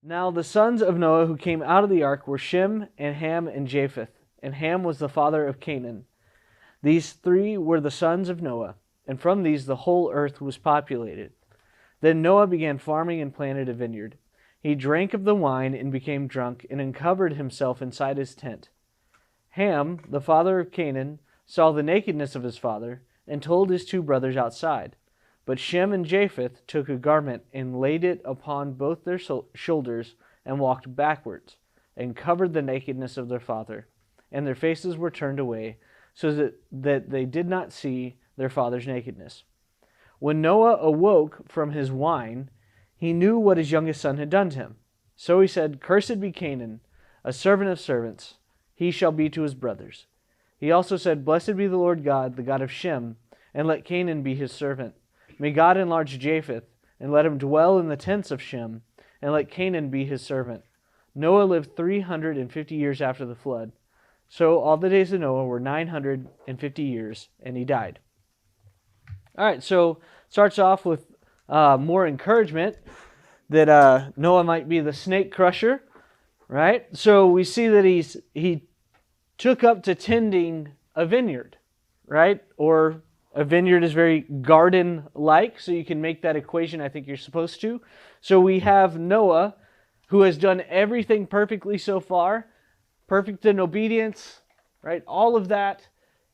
Now the sons of Noah who came out of the ark were Shem and Ham and Japheth, and Ham was the father of Canaan. These three were the sons of Noah, and from these the whole earth was populated. Then Noah began farming and planted a vineyard. He drank of the wine and became drunk, and uncovered himself inside his tent. Ham, the father of Canaan, saw the nakedness of his father, and told his two brothers outside. But Shem and Japheth took a garment and laid it upon both their shoulders and walked backwards, and covered the nakedness of their father. And their faces were turned away, so that they did not see their father's nakedness. When Noah awoke from his wine, he knew what his youngest son had done to him. So he said, "Cursed be Canaan, a servant of servants. He shall be to his brothers." He also said, "Blessed be the Lord God, the God of Shem, and let Canaan be his servant. May God enlarge Japheth, and let him dwell in the tents of Shem, and let Canaan be his servant." Noah lived 350 years after the flood. So all the days of Noah were 950 years, and he died. All right, so starts off with more encouragement that Noah might be the snake crusher, right? So we see that he took up to tending a vineyard, right? Or a vineyard is very garden-like, so you can make that equation. I think you're supposed to. So we have Noah, who has done everything perfectly so far, perfect in obedience, right? All of that.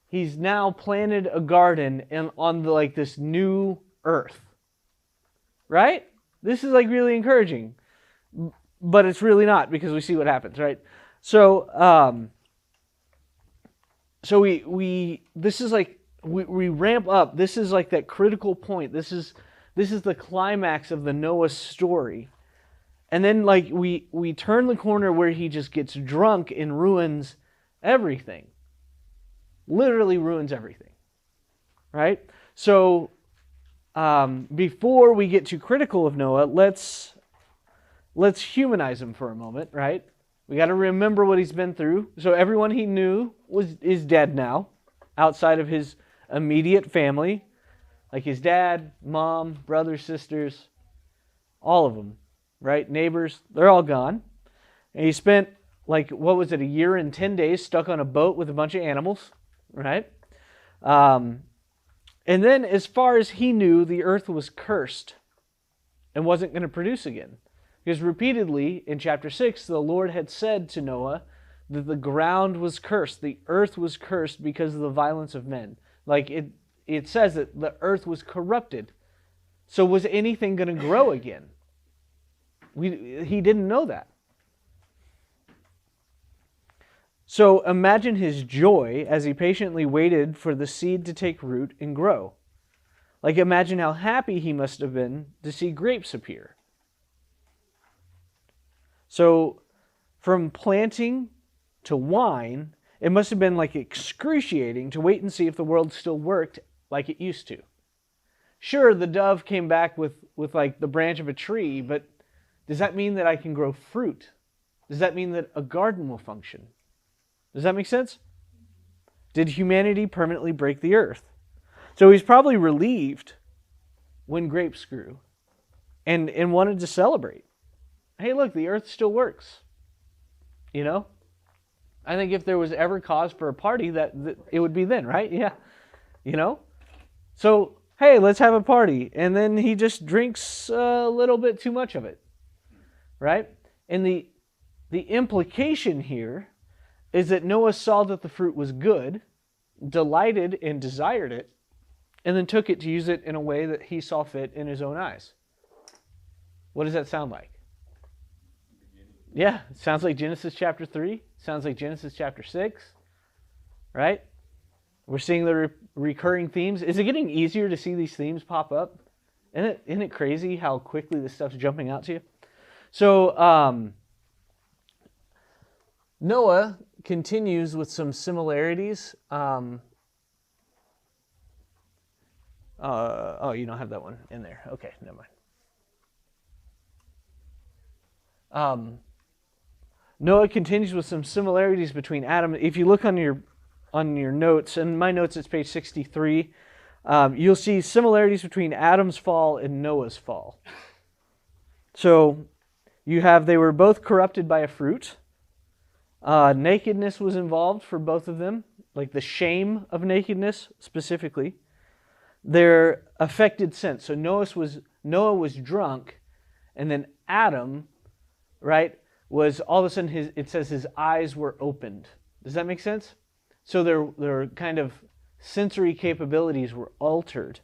He's now planted a garden on this new earth, right? This is really encouraging, but it's really not, because we see what happens, right? So, we ramp up. This is that critical point. This is the climax of the Noah story. And then we turn the corner where he just gets drunk and ruins everything. Literally ruins everything. Right? So before we get too critical of Noah, let's humanize him for a moment, right? We got to remember what he's been through. So everyone he knew is dead now, outside of his immediate family, like his dad, mom, brothers, sisters, all of them, right? Neighbors, they're all gone. And he spent a year and 10 days stuck on a boat with a bunch of animals, right? And then as far as he knew, the earth was cursed and wasn't going to produce again. Because repeatedly in chapter 6, the Lord had said to Noah that the ground was cursed, the earth was cursed because of the violence of men. It says that the earth was corrupted. So was anything going to grow again? He didn't know that. So imagine his joy as he patiently waited for the seed to take root and grow. Imagine how happy he must have been to see grapes appear. So from planting to wine, it must have been excruciating to wait and see if the world still worked like it used to. Sure, the dove came back with the branch of a tree, but does that mean that I can grow fruit? Does that mean that a garden will function? Does that make sense? Did humanity permanently break the earth? So he's probably relieved when grapes grew and wanted to celebrate. Hey, look, the earth still works. You know? I think if there was ever cause for a party, that it would be then, right? Yeah. You know? So, hey, let's have a party. And then he just drinks a little bit too much of it. Right? And the implication here is that Noah saw that the fruit was good, delighted and desired it, and then took it to use it in a way that he saw fit in his own eyes. What does that sound like? Yeah, it sounds like Genesis chapter 3. Sounds like Genesis chapter 6. Right? We're seeing the recurring themes. Is it getting easier to see these themes pop up? Isn't it crazy how quickly this stuff's jumping out to you? So, Noah continues with some similarities. Oh, you don't have that one in there. Okay, never mind. Noah continues with some similarities between Adam. If you look on your notes, and my notes, it's page 63, you'll see similarities between Adam's fall and Noah's fall. So, They were both corrupted by a fruit. Nakedness was involved for both of them, like the shame of nakedness specifically. Their affected sense. So Noah was drunk, and then Adam, right, was all of a sudden it says his eyes were opened. Does that make sense? So their kind of sensory capabilities were altered.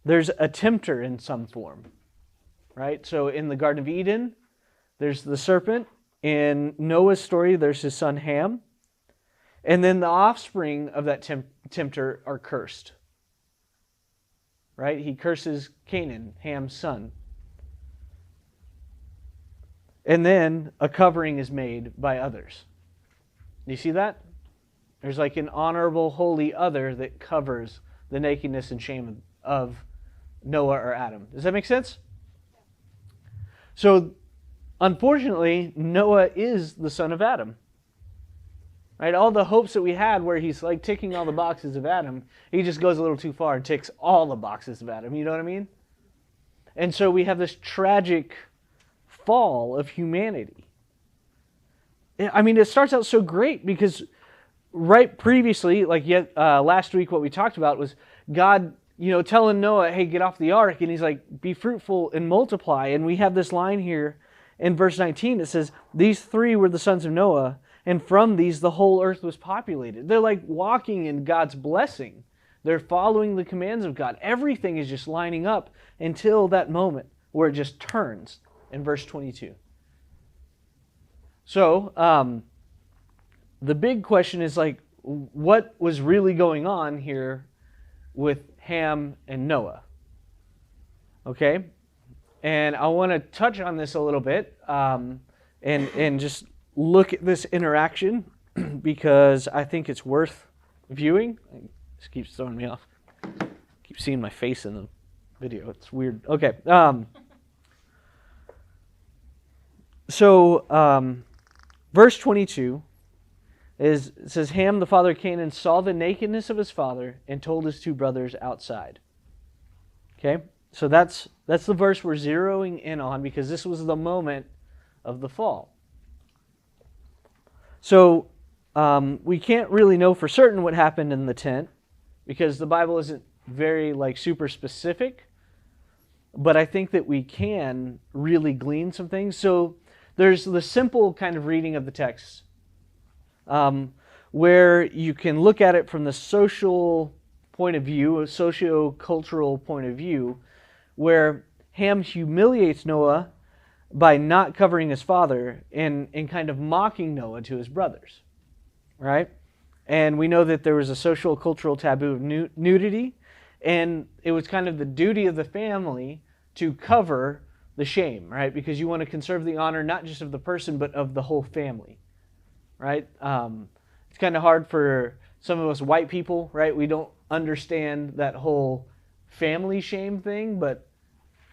There's a tempter in some form, right? So in the Garden of Eden, there's the serpent. In Noah's story, there's his son Ham. And then the offspring of that tempter are cursed. Right? He curses Canaan, Ham's son. And then a covering is made by others. Do you see that? There's like an honorable, holy other that covers the nakedness and shame of Noah or Adam. Does that make sense? So, unfortunately, Noah is the son of Adam. Right? All the hopes that we had where he's like ticking all the boxes of Adam, he just goes a little too far and ticks all the boxes of Adam. You know what I mean? And so we have this tragic fall of humanity. I mean, it starts out so great because right previously, last week what we talked about was God, telling Noah, hey, get off the ark. And he's like, be fruitful and multiply. And we have this line here in verse 19. It says, these three were the sons of Noah, and from these the whole earth was populated. They're like walking in God's blessing. They're following the commands of God. Everything is just lining up until that moment where it just turns in verse 22. So, the big question is like, what was really going on here with Ham and Noah? Okay? And I want to touch on this a little bit and just look at this interaction because I think it's worth viewing. This keeps throwing me off. I keep seeing my face in the video. It's weird. Okay. Verse 22 it says, Ham, the father of Canaan, saw the nakedness of his father and told his two brothers outside. Okay? So that's the verse we're zeroing in on because this was the moment of the fall. So we can't really know for certain what happened in the tent because the Bible isn't very super specific, but I think that we can really glean some things. So there's the simple kind of reading of the text where you can look at it from the social point of view, a socio-cultural point of view, where Ham humiliates Noah by not covering his father and kind of mocking Noah to his brothers, right? And we know that there was a social cultural taboo of nudity, and it was kind of the duty of the family to cover the shame, right? Because you want to conserve the honor not just of the person, but of the whole family, right? It's kind of hard for some of us white people, right? We don't understand that whole family shame thing, but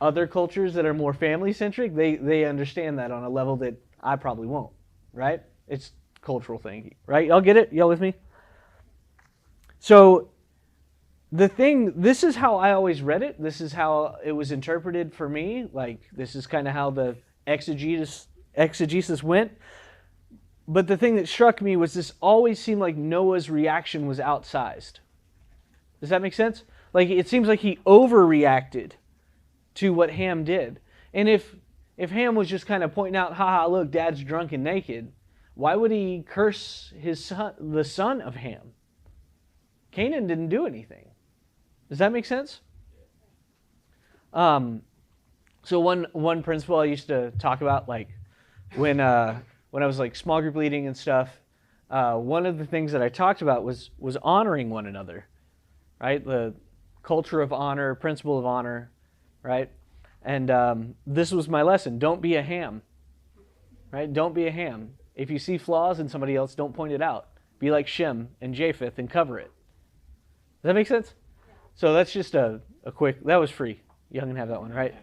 other cultures that are more family-centric, they understand that on a level that I probably won't, right? It's a cultural thing, right? Y'all get it? Y'all with me? So this is how I always read it. This is how it was interpreted for me. This is kind of how the exegesis went. But the thing that struck me was this always seemed like Noah's reaction was outsized. Does that make sense? It seems like he overreacted to what Ham did. And if Ham was just kind of pointing out, haha, look, Dad's drunk and naked, why would he curse his son, the son of Ham? Canaan didn't do anything. Does that make sense? So one principle I used to talk about, when I was small group leading and stuff, one of the things that I talked about was honoring one another, right? The culture of honor, principle of honor, right? And this was my lesson. Don't be a ham, right? Don't be a ham. If you see flaws in somebody else, don't point it out. Be like Shem and Japheth and cover it. Does that make sense? Yeah. So that's just a quick, that was free. You can have that one, right?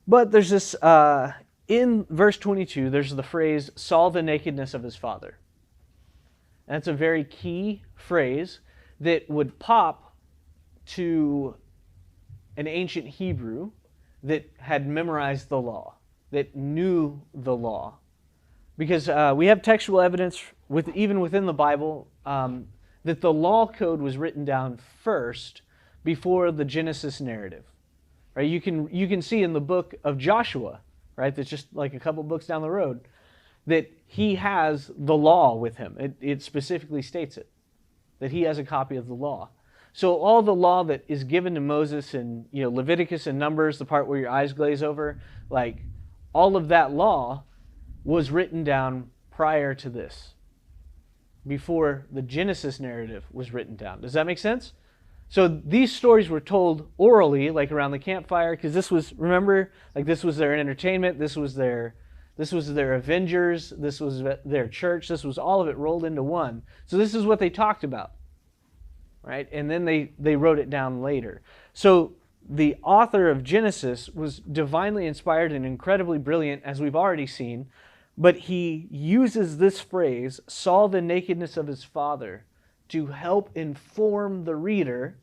But there's this, in verse 22, there's the phrase, saw the nakedness of his father. And that's a very key phrase that would pop to an ancient Hebrew that had memorized the law, that knew the law. Because we have textual evidence, even within the Bible, that the law code was written down first before the Genesis narrative. Right? You can see in the book of Joshua, right? That's just like a couple books down the road, that he has the law with him. It specifically states it, that he has a copy of the law. So all the law that is given to Moses in Leviticus and Numbers, the part where your eyes glaze over, like all of that law was written down prior to this, before the Genesis narrative was written down. Does that make sense? So these stories were told orally, like around the campfire, because this was their entertainment, this was their Avengers, this was their church, this was all of it rolled into one. So this is what they talked about, right? And then they wrote it down later. So the author of Genesis was divinely inspired and incredibly brilliant, as we've already seen, but he uses this phrase, saw the nakedness of his father, to help inform the reader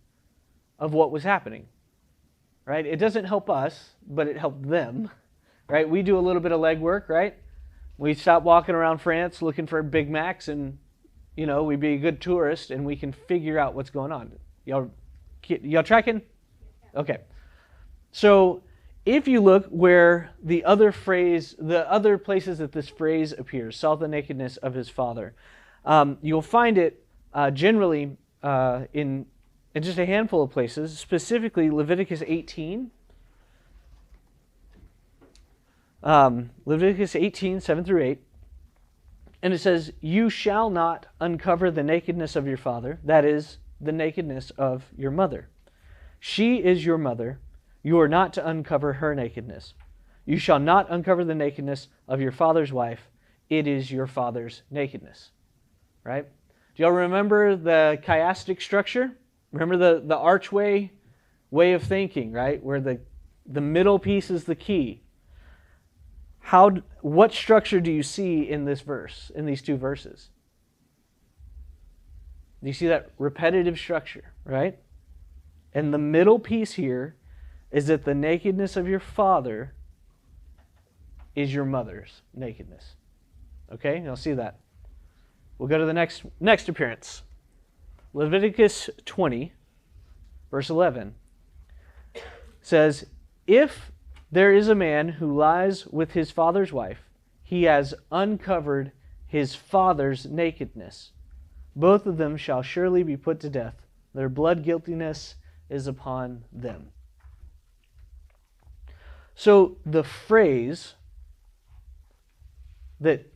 of what was happening, right? It doesn't help us, but it helped them, right? We do a little bit of legwork, right? We stop walking around France looking for Big Macs, and we'd be a good tourist, and we can figure out what's going on. Y'all tracking? Okay. So if you look where the other places that this phrase appears, saw the nakedness of his father, you'll find it generally in just a handful of places, specifically Leviticus 18. Leviticus 18, 7 through 8. And it says, "You shall not uncover the nakedness of your father, that is, the nakedness of your mother. She is your mother. You are not to uncover her nakedness. You shall not uncover the nakedness of your father's wife. It is your father's nakedness." Right? Do y'all remember the chiastic structure? Remember the archway way of thinking, right? Where the middle piece is the key. What structure do you see in this verse, in these two verses? Do you see that repetitive structure, right? And the middle piece here is that the nakedness of your father is your mother's nakedness. Okay? You'll see that. We'll go to the next appearance. Leviticus 20, verse 11 says, "If there is a man who lies with his father's wife, he has uncovered his father's nakedness. Both of them shall surely be put to death. Their blood guiltiness is upon them." So the phrase that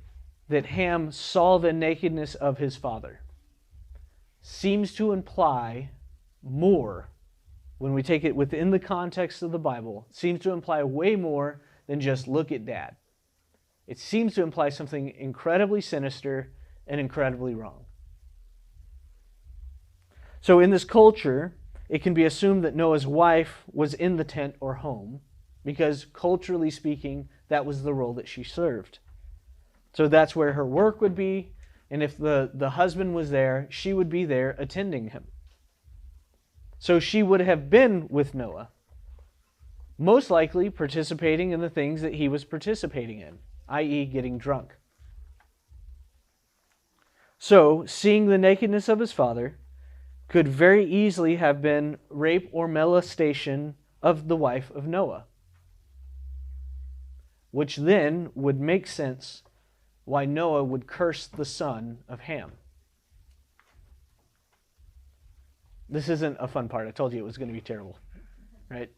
Ham saw the nakedness of his father seems to imply more, when we take it within the context of the Bible, seems to imply way more than just look at dad. It seems to imply something incredibly sinister and incredibly wrong. So in this culture, it can be assumed that Noah's wife was in the tent or home, because culturally speaking, that was the role that she served. So that's where her work would be, and if the husband was there, she would be there attending him. So she would have been with Noah, most likely participating in the things that he was participating in, i.e. getting drunk. So, seeing the nakedness of his father could very easily have been rape or molestation of the wife of Noah, which then would make sense why Noah would curse the son of Ham. This isn't a fun part. I told you it was going to be terrible, right?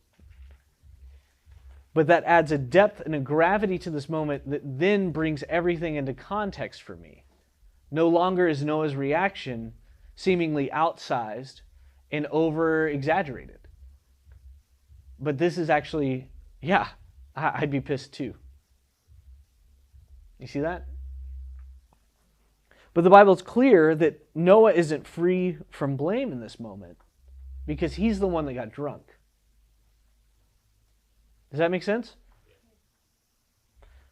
But that adds a depth and a gravity to this moment that then brings everything into context for me. No longer is Noah's reaction seemingly outsized and over-exaggerated. But this is actually, I'd be pissed too. You see that? But the Bible's clear that Noah isn't free from blame in this moment because he's the one that got drunk. Does that make sense?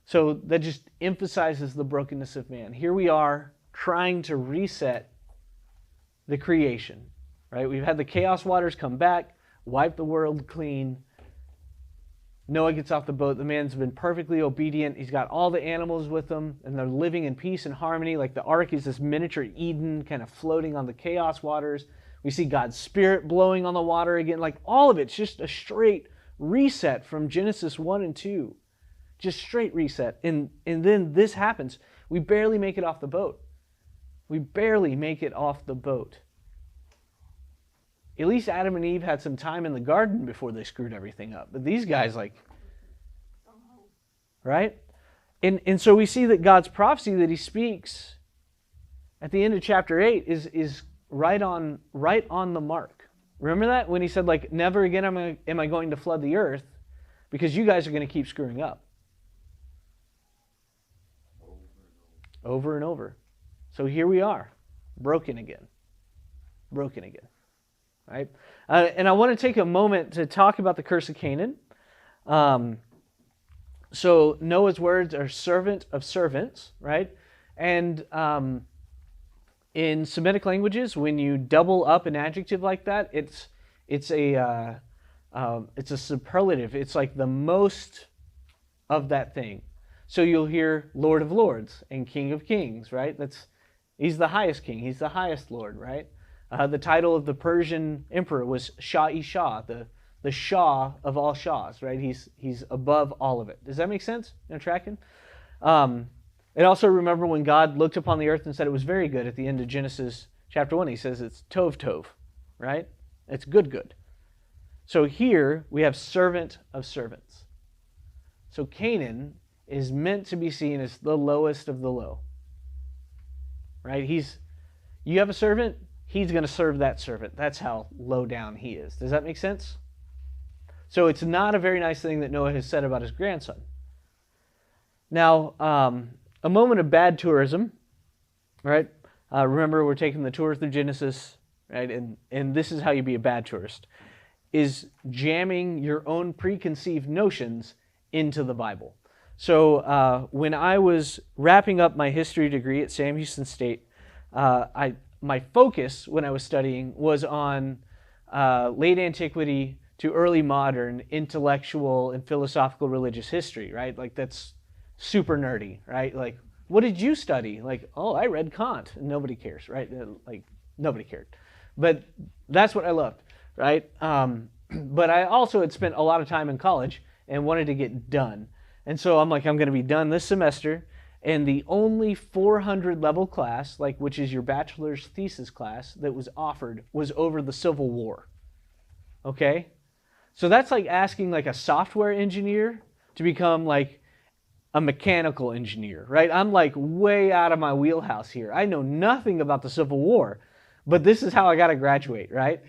So that just emphasizes the brokenness of man. Here we are trying to reset the creation. right? We've had the chaos waters come back, wipe the world clean. Noah gets off the boat. The man's been perfectly obedient. He's got all the animals with him, and they're living in peace and harmony. Like the ark is this miniature Eden kind of floating on the chaos waters. We see God's Spirit blowing on the water again. Like all of it's just a straight reset from Genesis 1 and 2. Just straight reset. And then this happens. We barely make it off the boat. We barely make it off the boat. At least Adam and Eve had some time in the garden before they screwed everything up. But these guys, like, right? And so we see that God's prophecy that he speaks at the end of chapter 8 is right on the mark. Remember that? When he said, like, never again am I going to flood the earth because you guys are going to keep screwing up. Over and over. So here we are, broken again. Broken again. Right? And I want to take a moment to talk about the curse of Canaan. So Noah's words are servant of servants, right? And in Semitic languages, when you double up an adjective like that, it's a superlative. It's like the most of that thing. So you'll hear Lord of Lords and King of Kings, right? He's the highest king. He's the highest Lord, right? The title of the Persian emperor was Shah-e-Shah, the Shah of all Shahs, right? He's above all of it. Does that make sense? You know, tracking? And also remember when God looked upon the earth and said it was very good at the end of Genesis chapter 1, he says it's tov tov, right? It's good, good. So here we have servant of servants. So Canaan is meant to be seen as the lowest of the low, right? You have a servant, he's going to serve that servant. That's how low down he is. Does that make sense? So it's not a very nice thing that Noah has said about his grandson. Now, a moment of bad tourism, right? Remember, we're taking the tour through Genesis, right? And this is how you be a bad tourist, is jamming your own preconceived notions into the Bible. So when I was wrapping up my history degree at Sam Houston State, my focus when I was studying was on late antiquity to early modern intellectual and philosophical religious history, right? Like that's super nerdy, right? Like, what did you study? Like, oh, I read Kant, and nobody cares, right? Like, nobody cared. But that's what I loved, right? But I also had spent a lot of time in college and wanted to get done. And so I'm like, I'm going to be done this semester, and the only 400 level class, like which is your bachelor's thesis class that was offered, was over the Civil War. Okay? So that's like asking like a software engineer to become like a mechanical engineer, right? I'm like way out of my wheelhouse here. I know nothing about the Civil War, but this is how I got to graduate, right?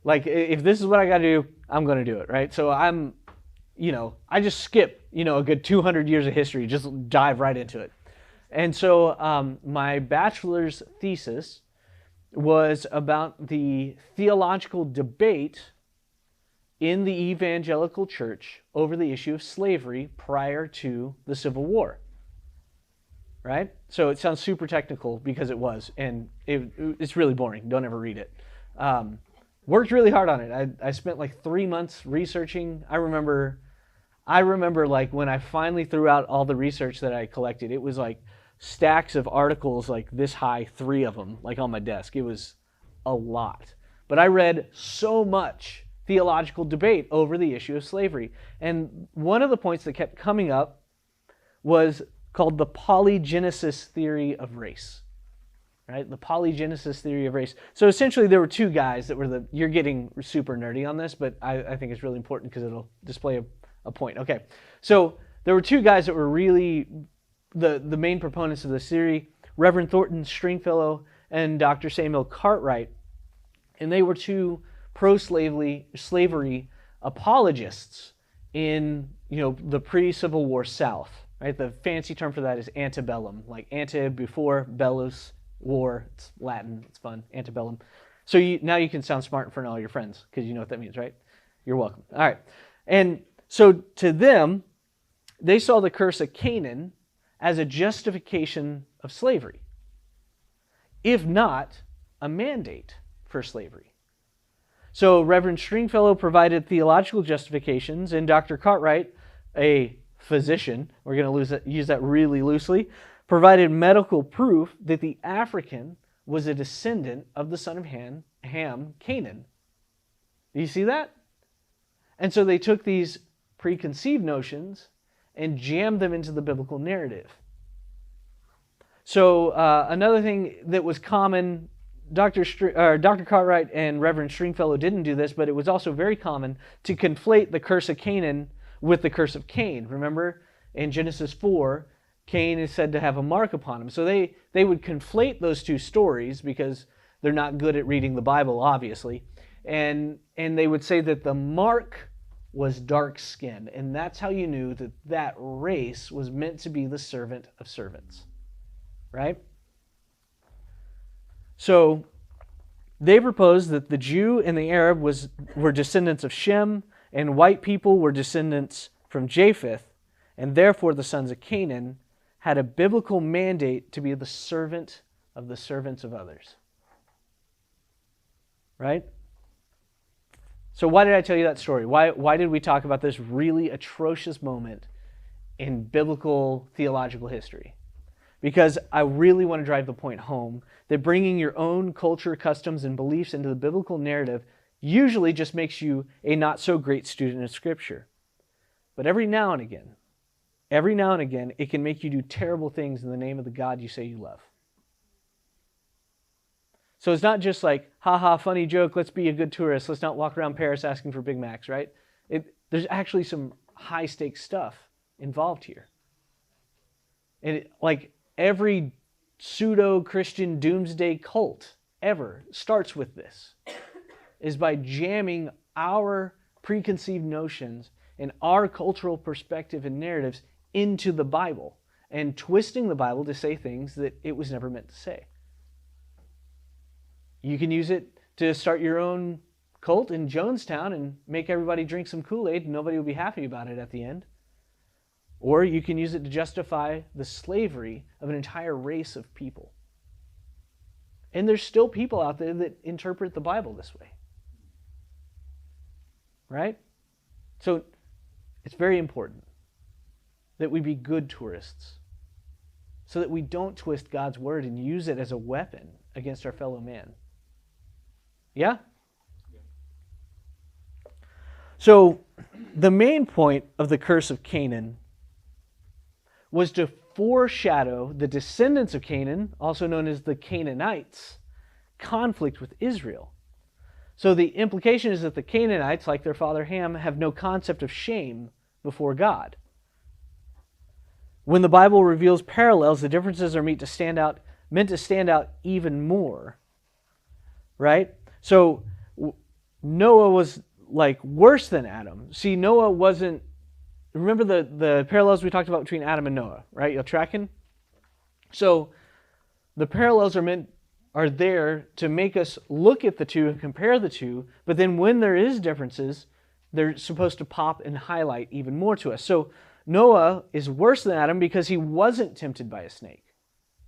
Like if this is what I got to do, I'm going to do it, right? So I just skip, a good 200 years of history, just dive right into it. And so my bachelor's thesis was about the theological debate in the evangelical church over the issue of slavery prior to the Civil War. Right? So it sounds super technical because it was, and it's really boring. Don't ever read it. Worked really hard on it. I spent like 3 months researching. I remember like when I finally threw out all the research that I collected, it was like stacks of articles like this high, 3 of them, like on my desk. It was a lot. But I read so much theological debate over the issue of slavery. And one of the points that kept coming up was called the polygenesis theory of race. Right? The polygenesis theory of race. So essentially there were 2 guys that were you're getting super nerdy on this, but I think it's really important because it'll display a point. Okay. So there were 2 guys that were really the main proponents of this theory, Reverend Thornton Stringfellow and Dr. Samuel Cartwright. And they were 2 pro-slavery apologists in, the pre-Civil War South, right? The fancy term for that is antebellum, like ante before, bellus, war. It's Latin. It's fun. Antebellum. So now you can sound smart in front of all your friends because you know what that means, right? You're welcome. All right. And so to them, they saw the curse of Canaan as a justification of slavery, if not a mandate for slavery. So Reverend Stringfellow provided theological justifications, and Dr. Cartwright, a physician, we're going to use that really loosely, provided medical proof that the African was a descendant of the son of Ham, Canaan. Do you see that? And so they took these preconceived notions and jammed them into the biblical narrative. So another thing that was common, Dr. Cartwright and Reverend Stringfellow didn't do this, but it was also very common to conflate the curse of Canaan with the curse of Cain. Remember, in Genesis 4, Cain is said to have a mark upon him. So they would conflate those two stories because they're not good at reading the Bible, obviously. And they would say that the mark was dark skin, and that's how you knew that that race was meant to be the servant of servants. Right? So they proposed that the Jew and the Arab were descendants of Shem, and white people were descendants from Japheth, and therefore the sons of Canaan had a biblical mandate to be the servant of the servants of others. Right? So why did I tell you that story? Why did we talk about this really atrocious moment in biblical theological history? Because I really want to drive the point home that bringing your own culture, customs, and beliefs into the biblical narrative usually just makes you a not-so-great student of Scripture. But every now and again, it can make you do terrible things in the name of the God you say you love. So it's not just like, haha, funny joke, let's be a good tourist, let's not walk around Paris asking for Big Macs, right? There's actually some high-stakes stuff involved here. And every pseudo-Christian doomsday cult ever starts with this, is by jamming our preconceived notions and our cultural perspective and narratives into the Bible and twisting the Bible to say things that it was never meant to say. You can use it to start your own cult in Jonestown and make everybody drink some Kool-Aid and nobody will be happy about it at the end. Or you can use it to justify the slavery of an entire race of people. And there's still people out there that interpret the Bible this way. Right? So it's very important that we be good tourists so that we don't twist God's word and use it as a weapon against our fellow man. Yeah? So the main point of the curse of Canaan was to foreshadow the descendants of Canaan, also known as the Canaanites, conflict with Israel. So the implication is that the Canaanites, like their father Ham, have no concept of shame before God. When the Bible reveals parallels, the differences are meant to stand out even more. Right? So Noah was worse than Adam. See, Noah wasn't. Remember the parallels we talked about between Adam and Noah, right? You're tracking? So the parallels are there to make us look at the two and compare the two, but then when there is differences, they're supposed to pop and highlight even more to us. So Noah is worse than Adam because he wasn't tempted by a snake.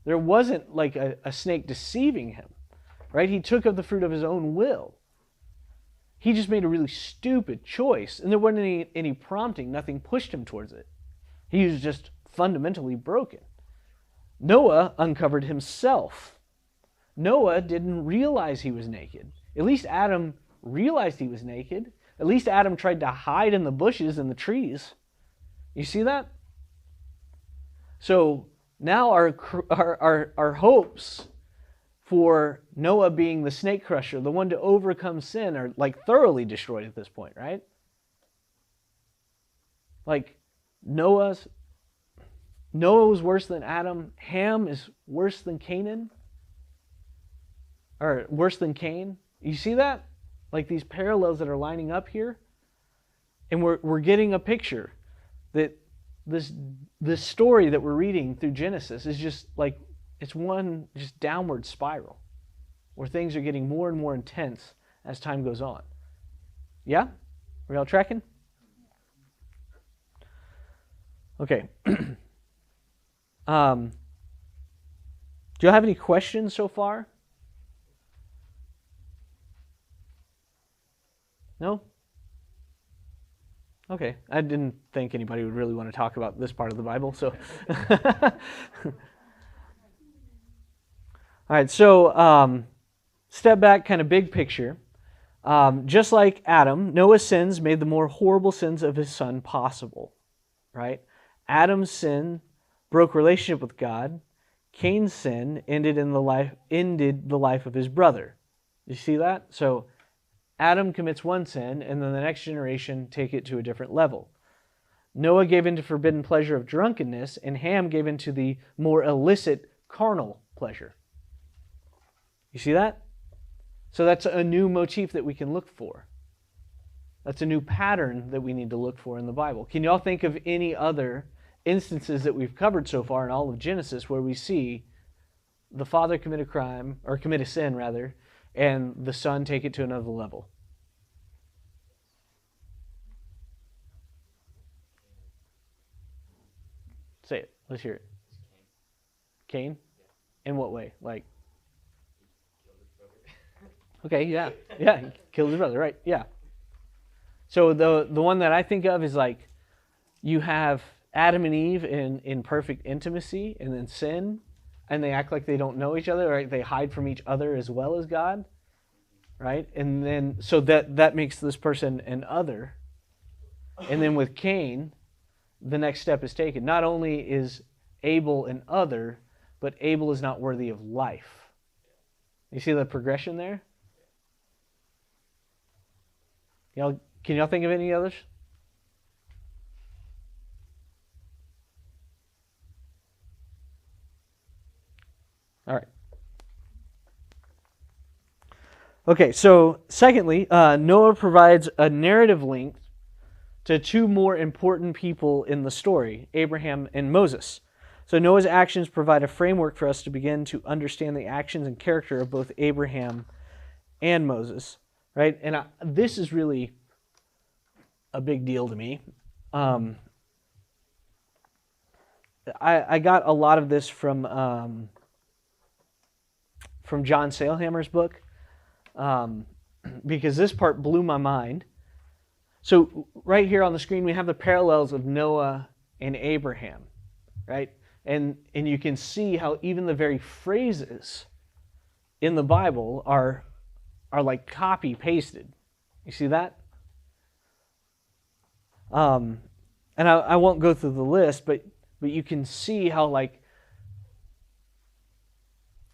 There wasn't a snake deceiving him, right? He took of the fruit of his own will. He just made a really stupid choice, and there wasn't any prompting. Nothing pushed him towards it. He was just fundamentally broken. Noah uncovered himself. Noah didn't realize he was naked. At least Adam realized he was naked. At least Adam tried to hide in the bushes and the trees. You see that? So now our hopes for Noah being the snake crusher, the one to overcome sin, are thoroughly destroyed at this point, right? Noah was worse than Adam. Ham is worse than Canaan. Or worse than Cain. You see that? These parallels that are lining up here. And we're getting a picture that this story that we're reading through Genesis is just it's one just downward spiral where things are getting more and more intense as time goes on. Yeah? Are y'all tracking? Okay. Do you have any questions so far? No? Okay, I didn't think anybody would really want to talk about this part of the Bible, so. All right, so step back, kind of big picture. Just like Adam, Noah's sins made the more horrible sins of his son possible, right? Adam's sin broke relationship with God. Cain's sin ended the life of his brother. You see that? So Adam commits one sin, and then the next generation take it to a different level. Noah gave into forbidden pleasure of drunkenness, and Ham gave into the more illicit carnal pleasure. You see that? So that's a new motif that we can look for. That's a new pattern that we need to look for in the Bible. Can you all think of any other instances that we've covered so far in all of Genesis where we see the father commit a crime, or commit a sin rather, and the son take it to another level? Say it. Let's hear it. Cain? In what way? Like, okay, yeah. Yeah, he killed his brother, right, yeah. So the one that I think of is like, you have Adam and Eve in perfect intimacy, and then sin, and they act like they don't know each other, right? They hide from each other as well as God, right? And then, so that makes this person an other. And then with Cain, the next step is taken. Not only is Abel an other, but Abel is not worthy of life. You see the progression there? Can y'all think of any others? All right. Okay, so secondly, Noah provides a narrative link to two more important people in the story, Abraham and Moses. So Noah's actions provide a framework for us to begin to understand the actions and character of both Abraham and Moses, right? And this is really a big deal to me. I got a lot of this from John Sailhamer's book, because this part blew my mind. So right here on the screen, we have the parallels of Noah and Abraham, right? And you can see how even the very phrases in the Bible are like copy pasted. You see that? And I won't go through the list, but you can see how, like,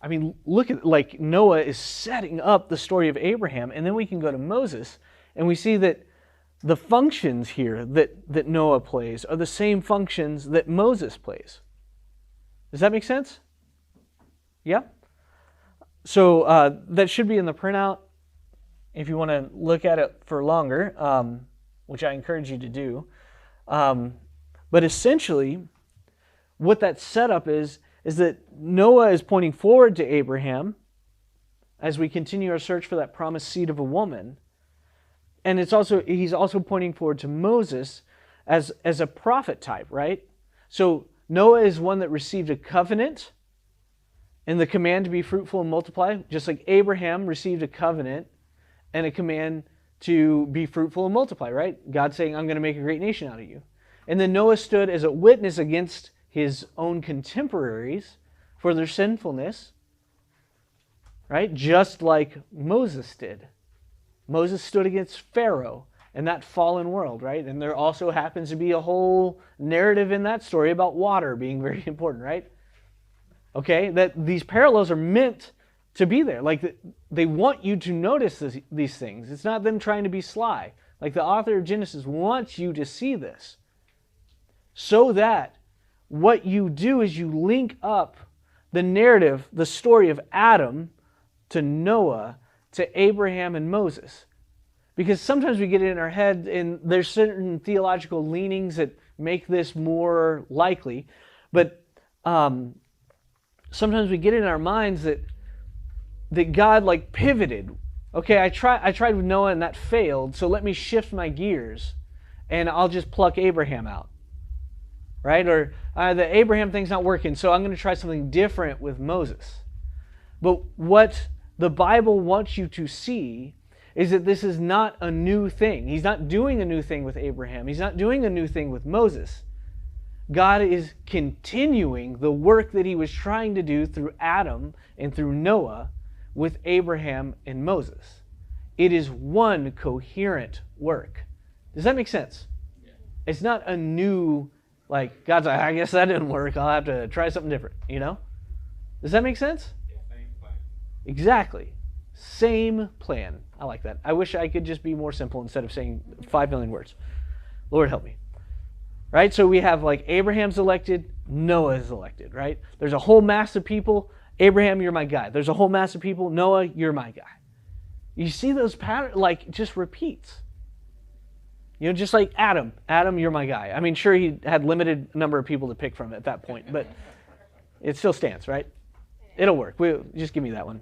I mean, look at, like, Noah is setting up the story of Abraham, and then we can go to Moses, and we see that the functions here that Noah plays are the same functions that Moses plays. Does that make sense? Yeah? So that should be in the printout if you want to look at it for longer, which I encourage you to do. But essentially, what that setup is that Noah is pointing forward to Abraham as we continue our search for that promised seed of a woman. And he's also pointing forward to Moses as a prophet type, right? So Noah is one that received a covenant and the command to be fruitful and multiply, just like Abraham received a covenant and a command to be fruitful and multiply, right? God saying, I'm going to make a great nation out of you. And then Noah stood as a witness against his own contemporaries for their sinfulness, right? Just like Moses did. Moses stood against Pharaoh and that fallen world, right? And there also happens to be a whole narrative in that story about water being very important, right? Okay, that these parallels are meant to be there. Like, they want you to notice these things. It's not them trying to be sly. Like, the author of Genesis wants you to see this, so that what you do is you link up the narrative, the story of Adam to Noah, to Abraham and Moses. Because sometimes we get it in our head, and there's certain theological leanings that make this more likely, but sometimes we get it in our minds that God, like, pivoted. Okay, I tried with Noah and that failed, so let me shift my gears and I'll just pluck Abraham out. Right? Or the Abraham thing's not working, so I'm going to try something different with Moses. But what the Bible wants you to see is that this is not a new thing. He's not doing a new thing with Abraham. He's not doing a new thing with Moses. God is continuing the work that he was trying to do through Adam and through Noah with Abraham and Moses. It is one coherent work. Does that make sense? Yeah. It's not a new, like, God's like, I guess that didn't work. I'll have to try something different, you know? Does that make sense? Yeah, same plan. Exactly. Same plan. I like that. I wish I could just be more simple instead of saying 5 million words. Lord help me. Right? So we have like Abraham's elected, Noah is elected, right? There's a whole mass of people. Abraham, you're my guy. There's a whole mass of people. Noah, you're my guy. You see those patterns, like, just repeats. You know, just like Adam. Adam, you're my guy. I mean, sure, he had limited number of people to pick from at that point, but it still stands, right? It'll work. Just give me that one.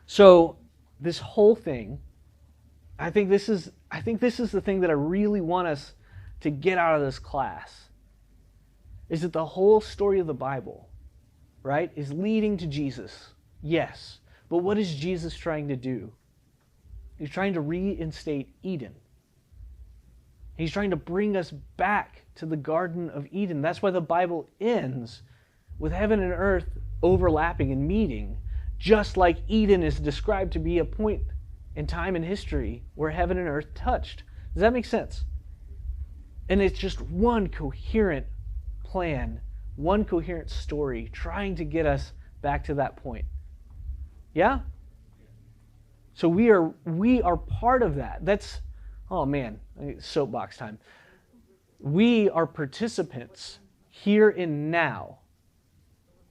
So this whole thing, I think this is the thing that I really want us to get out of this class, is that the whole story of the Bible, right, is leading to Jesus. Yes. But what is Jesus trying to do? He's trying to reinstate Eden. He's trying to bring us back to the Garden of Eden. That's why the Bible ends with heaven and earth overlapping and meeting, just like Eden is described to be a point in time in history where heaven and earth touched. Does that make sense? And it's just one coherent plan, one coherent story trying to get us back to that point. Yeah? So we are part of that. That's, oh man, soapbox time. We are participants here and now.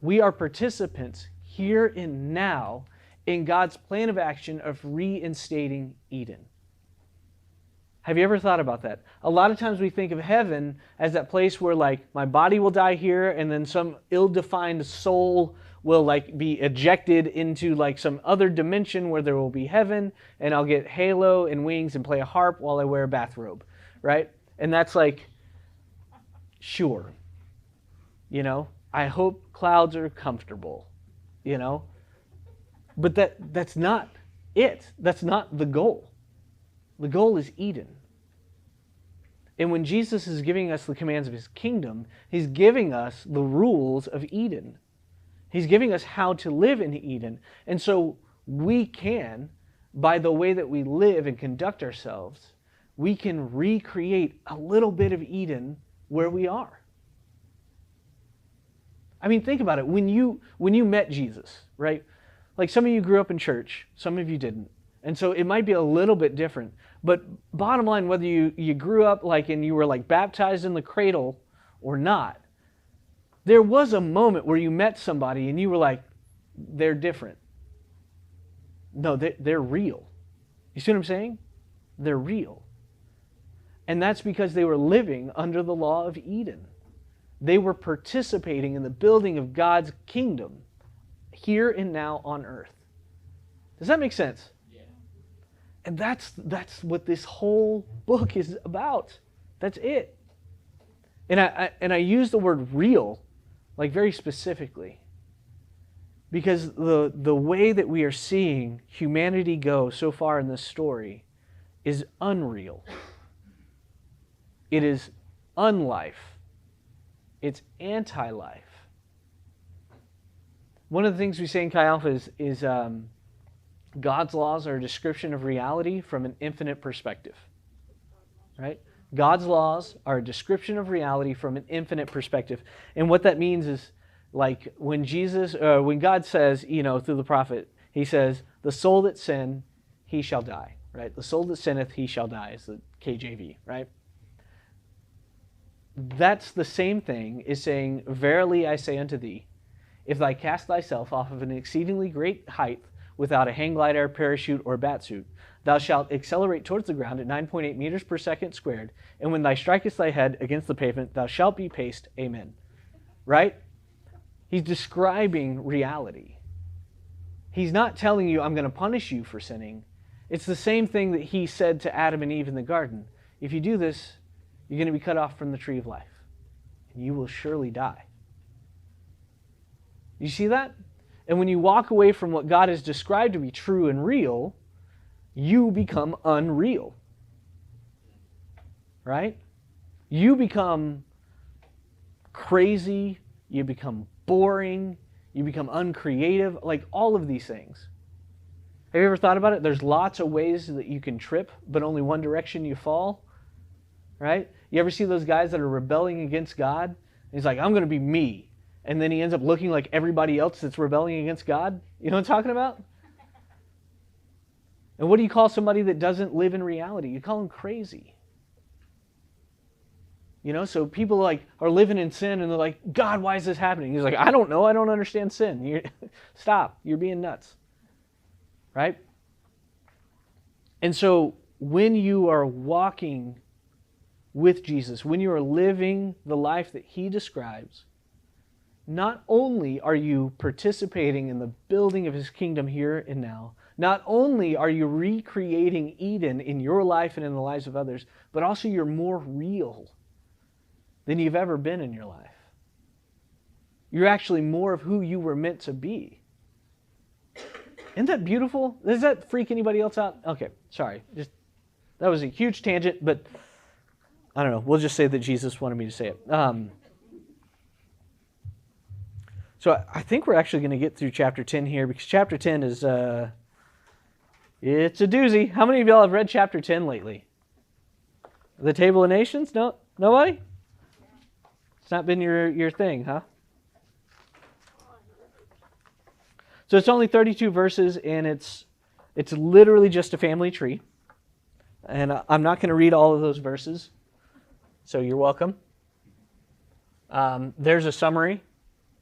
We are participants here and now in God's plan of action of reinstating Eden. Have you ever thought about that? A lot of times we think of heaven as that place where, like, my body will die here and then some ill-defined soul will, like, be ejected into, like, some other dimension where there will be heaven, and I'll get halo and wings and play a harp while I wear a bathrobe, right? And that's like, sure. You know, I hope clouds are comfortable, you know? But that's not it. That's not the goal. The goal is Eden. And when Jesus is giving us the commands of his kingdom, he's giving us the rules of Eden. He's giving us how to live in Eden. And so we can, by the way that we live and conduct ourselves, we can recreate a little bit of Eden where we are. I mean, think about it. When you met Jesus, right? Like, some of you grew up in church, some of you didn't. And so it might be a little bit different. But bottom line, whether you grew up like and you were like baptized in the cradle or not, there was a moment where you met somebody and you were like, they're different. No, they're real. You see what I'm saying? They're real. And that's because they were living under the law of Eden. They were participating in the building of God's kingdom here and now on earth. Does that make sense? Yeah. And that's what this whole book is about. That's it. And I use the word real, like, very specifically, because the way that we are seeing humanity go so far in this story is unreal. It is unlife. It's anti-life. One of the things we say in Chi Alpha is God's laws are a description of reality from an infinite perspective. Right? God's laws are a description of reality from an infinite perspective. And what that means is, like, when God says, you know, through the prophet, he says, the soul that sin, he shall die. Right? The soul that sinneth, he shall die, is the KJV, right? That's the same thing as saying, verily I say unto thee, if thou cast thyself off of an exceedingly great height without a hang glider, parachute, or batsuit, thou shalt accelerate towards the ground at 9.8 meters per second squared, and when thou strikest thy head against the pavement, thou shalt be paced. Amen. Right? He's describing reality. He's not telling you, I'm going to punish you for sinning. It's the same thing that he said to Adam and Eve in the garden. If you do this, you're going to be cut off from the tree of life, and you will surely die. You see that? And when you walk away from what God has described to be true and real, you become unreal. Right? You become crazy, you become boring, you become uncreative, like all of these things. Have you ever thought about it? There's lots of ways that you can trip, but only one direction you fall. Right? You ever see those guys that are rebelling against God? And he's like, I'm going to be me. And then he ends up looking like everybody else that's rebelling against God. You know what I'm talking about? And what do you call somebody that doesn't live in reality? You call them crazy. You know, so people like are living in sin and they're like, God, why is this happening? He's like, I don't know. I don't understand sin. Stop. You're being nuts. Right? And so when you are walking with Jesus, when you are living the life that he describes, not only are you participating in the building of his kingdom here and now, not only are you recreating Eden in your life and in the lives of others, but also you're more real than you've ever been in your life. You're actually more of who you were meant to be. Isn't that beautiful? Does that freak anybody else out? Okay, sorry. That was a huge tangent, but I don't know. We'll just say that Jesus wanted me to say it. So I think we're actually going to get through chapter 10 here, because chapter 10 is, it's a doozy. How many of y'all have read chapter 10 lately? The Table of Nations? No? Nobody? It's not been your thing, huh? So it's only 32 verses, and it's literally just a family tree. And I'm not going to read all of those verses, so you're welcome. There's a summary,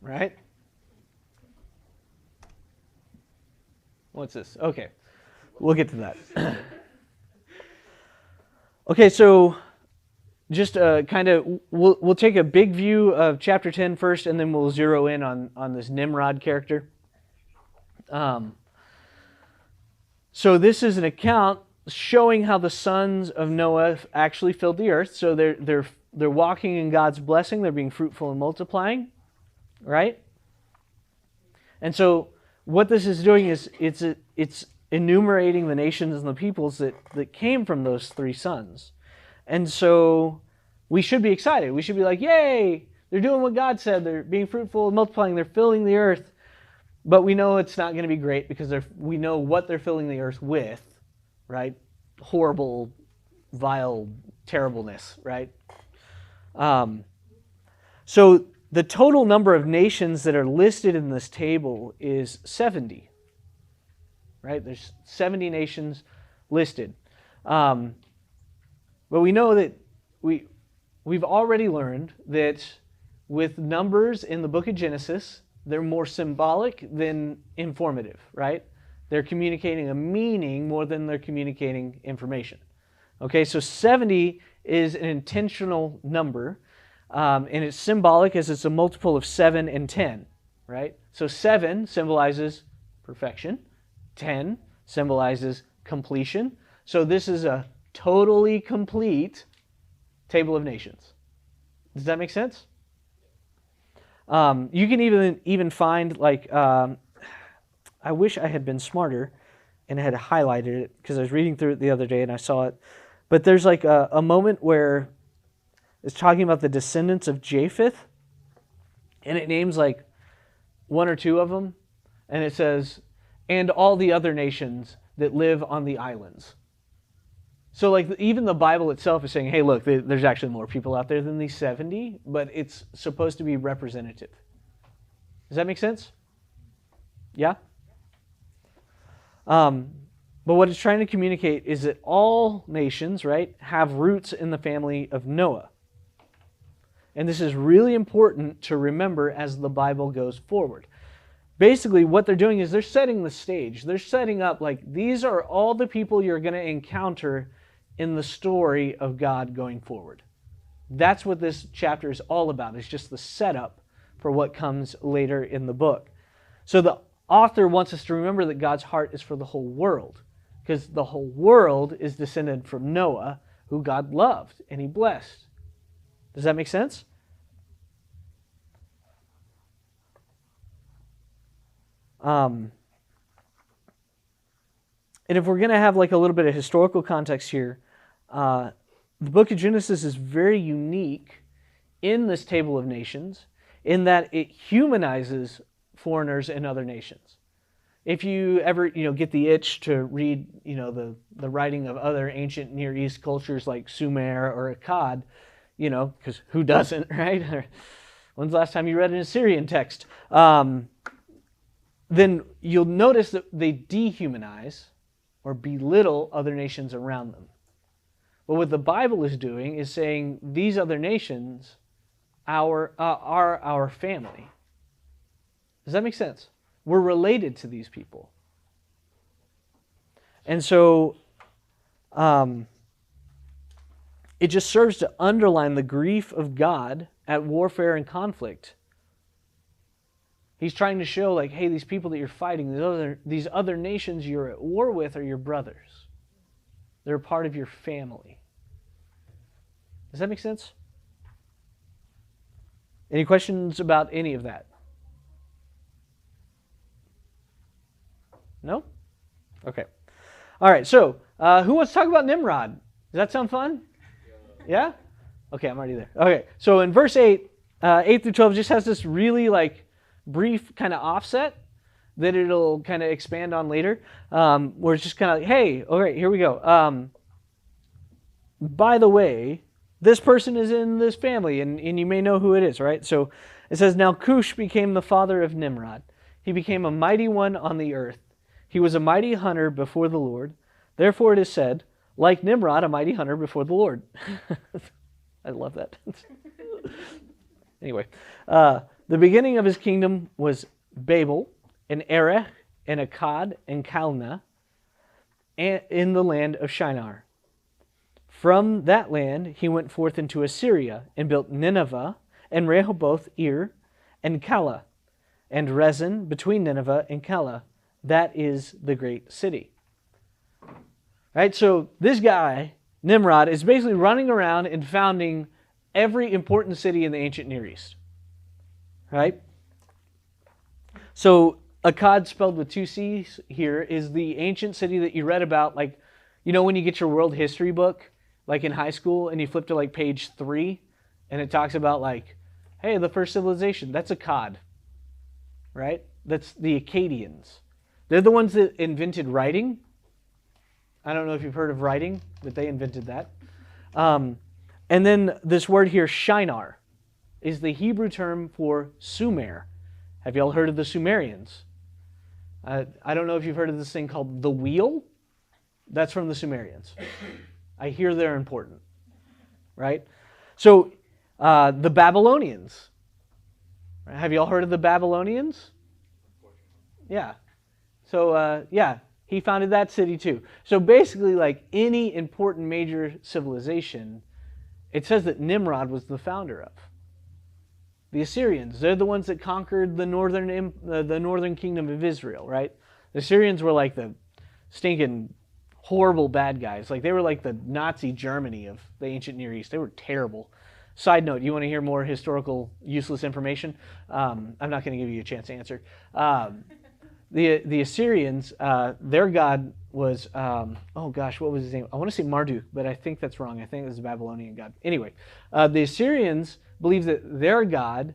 right? What's this? Okay, we'll get to that. Okay, so just kind of, we'll take a big view of chapter 10 first, and then we'll zero in on this Nimrod character. So this is an account showing how the sons of Noah actually filled the earth. So they're walking in God's blessing. They're being fruitful and multiplying, right? And so what this is doing is it's enumerating the nations and the peoples that came from those three sons. And so we should be excited. We should be like, yay, they're doing what God said. They're being fruitful and multiplying. They're filling the earth. But we know it's not going to be great because we know what they're filling the earth with, right? Horrible, vile terribleness, right? So the total number of nations that are listed in this table is 70, right? There's 70 nations listed. But we know that we've already learned that with numbers in the book of Genesis, they're more symbolic than informative, right? They're communicating a meaning more than they're communicating information. Okay, so 70 is an intentional number, and it's symbolic as it's a multiple of 7 and 10, right? So 7 symbolizes perfection, 10 symbolizes completion. So this is a totally complete table of nations. Does that make sense? You can even find, like, I wish I had been smarter and had highlighted it, because I was reading through it the other day and I saw it. But there's like a moment where it's talking about the descendants of Japheth, and it names like one or two of them, and it says, and all the other nations that live on the islands. So like even the Bible itself is saying, hey, look, there's actually more people out there than these 70, but it's supposed to be representative. Does that make sense? Yeah? But what it's trying to communicate is that all nations, right, have roots in the family of Noah. And this is really important to remember as the Bible goes forward. Basically, what they're doing is they're setting the stage. They're setting up, like, these are all the people you're going to encounter in the story of God going forward. That's what this chapter is all about. It's just the setup for what comes later in the book. So the author wants us to remember that God's heart is for the whole world, because the whole world is descended from Noah, who God loved and he blessed. Does that make sense? And if we're going to have like a little bit of historical context here, the book of Genesis is very unique in this table of nations in that it humanizes foreigners and other nations. If you ever, get the itch to read, the writing of other ancient Near East cultures like Sumer or Akkad, because who doesn't, right? When's the last time you read an Assyrian text? Then you'll notice that they dehumanize or belittle other nations around them. But what the Bible is doing is saying these other nations are our family. Does that make sense? We're related to these people. And so it just serves to underline the grief of God at warfare and conflict. He's trying to show, like, hey, these people that you're fighting, these other nations you're at war with are your brothers. They're a part of your family. Does that make sense? Any questions about any of that? No? Okay. All right, so who wants to talk about Nimrod? Does that sound fun? Yeah? Okay, I'm already there. Okay, so in verse 8, 8 through 12 just has this really brief kind of offset that it'll kind of expand on later, where it's just kind of like, hey, all right, here we go. By the way, this person is in this family, and you may know who it is, right? So it says, now Cush became the father of Nimrod. He became a mighty one on the earth. He was a mighty hunter before the Lord. Therefore it is said, like Nimrod, a mighty hunter before the Lord. I love that. Anyway, the beginning of his kingdom was Babel, and Erech, and Akkad, and Calneh, in the land of Shinar. From that land he went forth into Assyria, and built Nineveh, and Rehoboth, Ir, and Calah, and Rezin between Nineveh and Calah. That is the great city. Right? So this guy, Nimrod, is basically running around and founding every important city in the ancient Near East. Right? So Akkad, spelled with two C's here, is the ancient city that you read about, when you get your world history book, in high school, and you flip to page 3, and it talks about hey, the first civilization, that's Akkad. Right? That's the Akkadians. They're the ones that invented writing. I don't know if you've heard of writing, but they invented that. And then this word here, Shinar, is the Hebrew term for Sumer. Have y'all heard of the Sumerians? I don't know if you've heard of this thing called the wheel. That's from the Sumerians. I hear they're important, right? So the Babylonians. Have y'all heard of the Babylonians? Yeah. So, he founded that city too. So basically, any important major civilization, it says that Nimrod was the founder of. The Assyrians, they're the ones that conquered the northern kingdom of Israel, right? The Assyrians were the stinking, horrible bad guys. They were the Nazi Germany of the ancient Near East. They were terrible. Side note, you want to hear more historical, useless information? I'm not going to give you a chance to answer. The Assyrians, their god was, what was his name? I want to say Marduk, but I think that's wrong. I think it was a Babylonian god. Anyway, the Assyrians believed that their god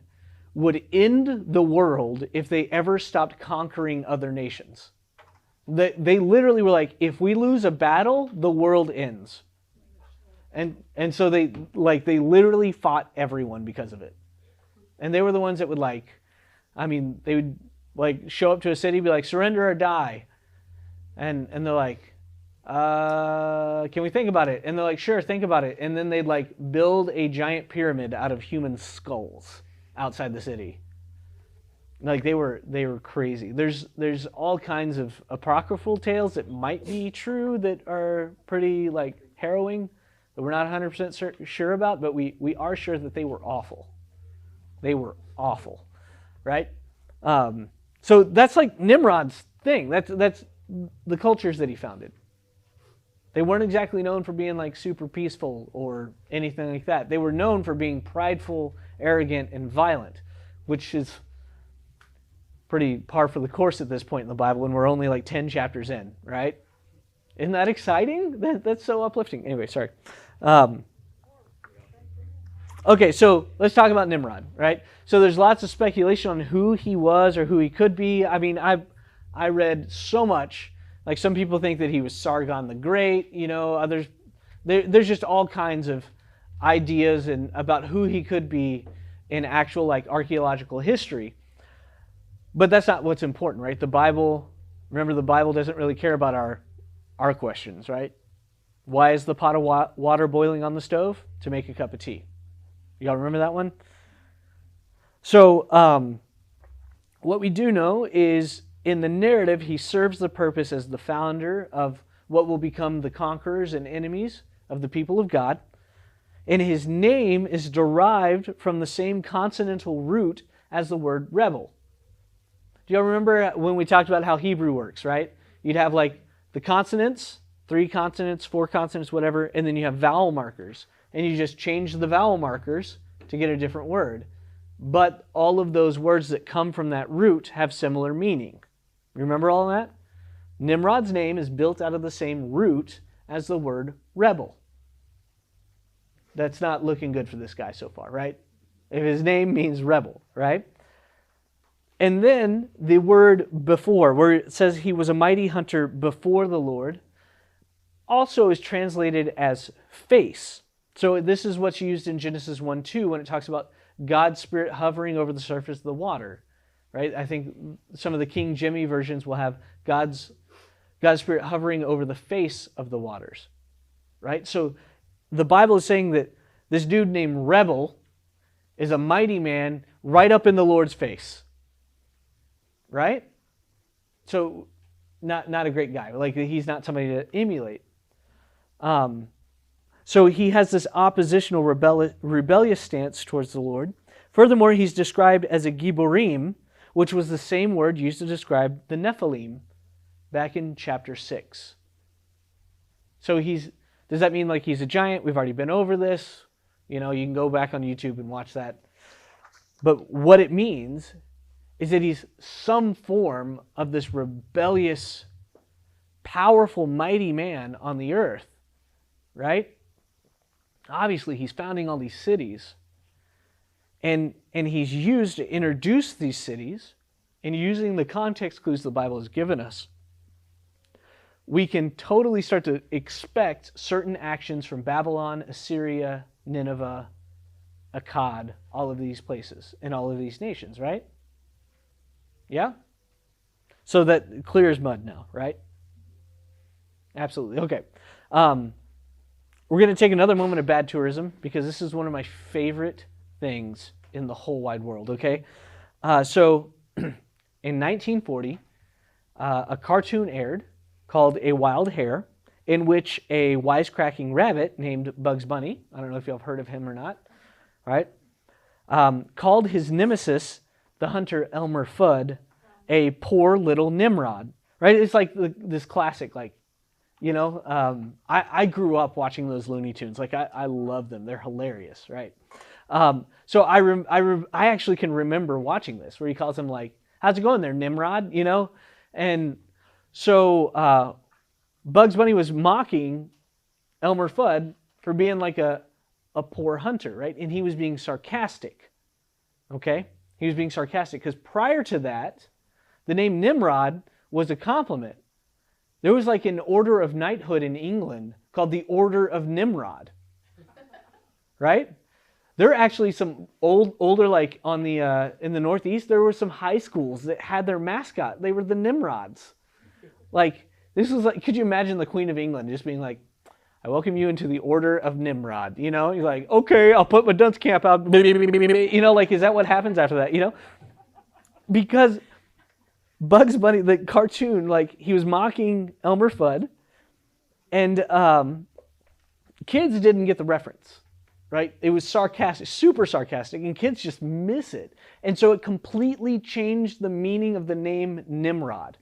would end the world if they ever stopped conquering other nations. They literally were if we lose a battle, the world ends. And so they literally fought everyone because of it. And they were the ones that would they would show up to a city, be surrender or die. And they're can we think about it? And they're sure, think about it. And then they'd build a giant pyramid out of human skulls outside the city. They were crazy. There's all kinds of apocryphal tales that might be true that are pretty harrowing that we're not 100% sure about, but we are sure that they were awful. They were awful, right? So that's Nimrod's thing. That's the cultures that he founded. They weren't exactly known for being super peaceful or anything like that. They were known for being prideful, arrogant, and violent, which is pretty par for the course at this point in the Bible, and we're only like 10 chapters in, right? Isn't that exciting? That's so uplifting. Anyway, sorry. Okay, so let's talk about Nimrod, right? So there's lots of speculation on who he was or who he could be. I mean, I read so much. Like, some people think that he was Sargon the Great, others. There's just all kinds of ideas and about who he could be in actual, like, archaeological history. But that's not what's important, right? The Bible doesn't really care about our questions, right? Why is the pot of water boiling on the stove? To make a cup of tea. Y'all remember that one? So what we do know is in the narrative, he serves the purpose as the founder of what will become the conquerors and enemies of the people of God. And his name is derived from the same consonantal root as the word rebel. Do y'all remember when we talked about how Hebrew works, right? You'd have like the consonants, 3 consonants, 4 consonants, whatever, and then you have vowel markers. And you just change the vowel markers to get a different word. But all of those words that come from that root have similar meaning. Remember all that? Nimrod's name is built out of the same root as the word rebel. That's not looking good for this guy so far, right? If his name means rebel, right? And then the word before, where it says he was a mighty hunter before the Lord, also is translated as face. So this is what's used in Genesis 1:2 when it talks about God's Spirit hovering over the surface of the water, right? I think some of the King Jimmy versions will have God's Spirit hovering over the face of the waters, right? So the Bible is saying that this dude named Rebel is a mighty man right up in the Lord's face, right? So not a great guy. Like, he's not somebody to emulate. So he has this oppositional, rebellious stance towards the Lord. Furthermore, he's described as a Giborim, which was the same word used to describe the Nephilim back in chapter 6. So does that mean like he's a giant? We've already been over this. You can go back on YouTube and watch that. But what it means is that he's some form of this rebellious, powerful, mighty man on the earth, right? Obviously, he's founding all these cities. And he's used to introduce these cities, and using the context clues the Bible has given us, we can totally start to expect certain actions from Babylon, Assyria, Nineveh, Akkad, all of these places, and all of these nations, right? Yeah? So that clear as mud now, right? Absolutely. Okay. We're going to take another moment of bad tourism because this is one of my favorite things in the whole wide world, okay? So in 1940, a cartoon aired called A Wild Hare, in which a wisecracking rabbit named Bugs Bunny, I don't know if y'all have heard of him or not, right? Called his nemesis, the hunter Elmer Fudd, a poor little Nimrod, right? It's like this classic, like, I grew up watching those Looney Tunes. Like, I love them. They're hilarious, right? So I actually can remember watching this, where he calls him like, "How's it going there, Nimrod?" And so Bugs Bunny was mocking Elmer Fudd for being like a poor hunter, right? And he was being sarcastic, okay? He was being sarcastic because prior to that, the name Nimrod was a compliment. There was like an order of knighthood in England called the Order of Nimrod, right? There are actually some older, like on the in the Northeast, there were some high schools that had their mascot. They were the Nimrods. Like, this was like, could you imagine the Queen of England just being like, "I welcome you into the Order of Nimrod." You're like, "Okay, I'll put my dunce cap out." Like, is that what happens after that? Because Bugs Bunny, the cartoon, like, he was mocking Elmer Fudd, and kids didn't get the reference, right? It was sarcastic, super sarcastic, and kids just miss it. And so it completely changed the meaning of the name Nimrod.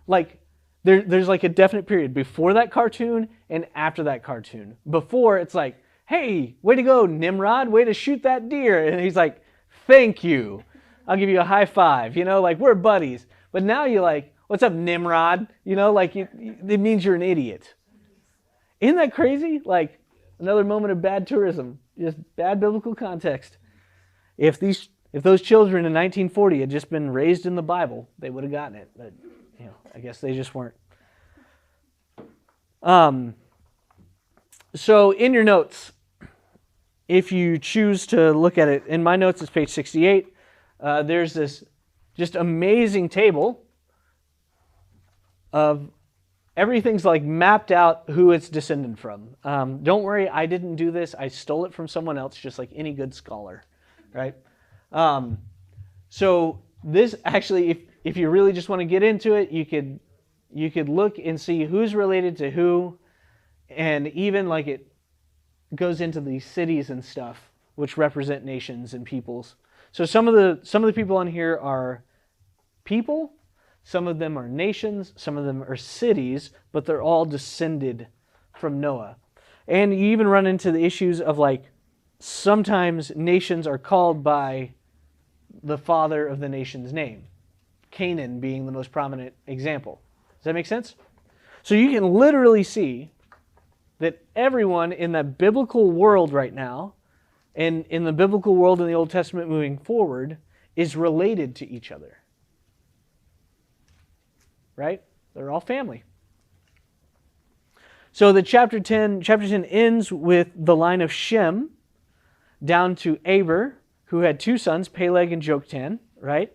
Like, there's like a definite period before that cartoon and after that cartoon. Before, it's like, "Hey, way to go, Nimrod, way to shoot that deer." And he's like, "Thank you." I'll give you a high five, like we're buddies. But now you're like, what's up, Nimrod? Like it means you're an idiot. Isn't that crazy? Like another moment of bad tourism, just bad biblical context. If those children in 1940 had just been raised in the Bible, they would have gotten it. But I guess they just weren't. So in your notes, if you choose to look at it, in my notes it's page 68. There's this just amazing table of everything's like mapped out who it's descended from. Don't worry, I didn't do this. I stole it from someone else, just like any good scholar, right? So this actually, if you really just want to get into it, you could look and see who's related to who, and even like it goes into these cities and stuff, which represent nations and peoples. So some of the people on here are people. Some of them are nations, some of them are cities, but they're all descended from Noah. And you even run into the issues of like, sometimes nations are called by the father of the nation's name, Canaan being the most prominent example. Does that make sense? So you can literally see that everyone in that biblical world right now, and in the biblical world in the Old Testament moving forward, is related to each other. Right? They're all family. So the chapter 10 ends with the line of Shem down to Aber, who had two sons, Peleg and Joktan, right?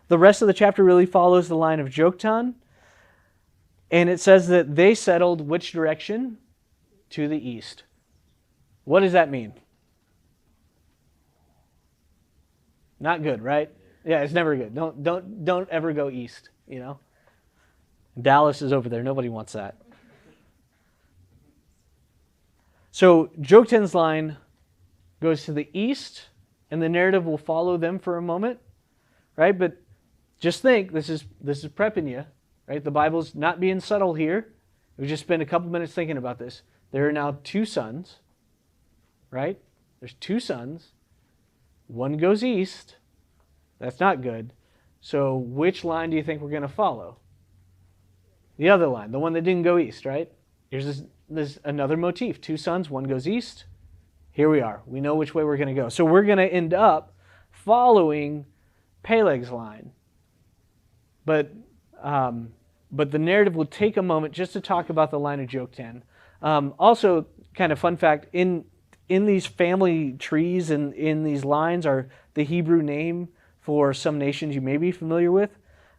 The rest of the chapter really follows the line of Joktan, and it says that they settled which direction? To the east. What does that mean? Not good, right? Yeah, it's never good. Don't ever go east, Dallas is over there. Nobody wants that. So Joktan's line goes to the east, and the narrative will follow them for a moment, right? But just think, this is prepping you, right? The Bible's not being subtle here. We just spent a couple minutes thinking about this. There are now two sons, right? There's two sons. One goes east. That's not good. So which line do you think we're going to follow? The other line, the one that didn't go east, right? There's another motif. Two sons, one goes east. Here we are. We know which way we're going to go. So we're going to end up following Peleg's line. But the narrative will take a moment just to talk about the line of Joktan. Also, kind of fun fact, in these family trees and in these lines are the Hebrew name for some nations you may be familiar with.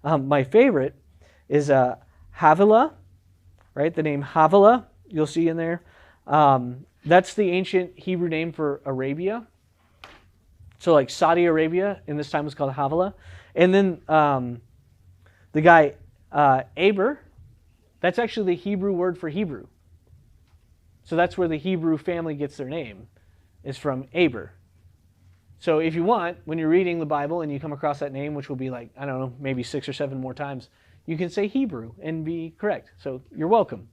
My favorite is Havilah, right? The name Havilah, you'll see in there. That's the ancient Hebrew name for Arabia. So like Saudi Arabia in this time was called Havilah. And then the guy Aber, that's actually the Hebrew word for Hebrew. So that's where the Hebrew family gets their name, is from Aber. So if you want, when you're reading the Bible and you come across that name, which will be like, I don't know, maybe 6 or 7 more times, you can say Hebrew and be correct. So you're welcome.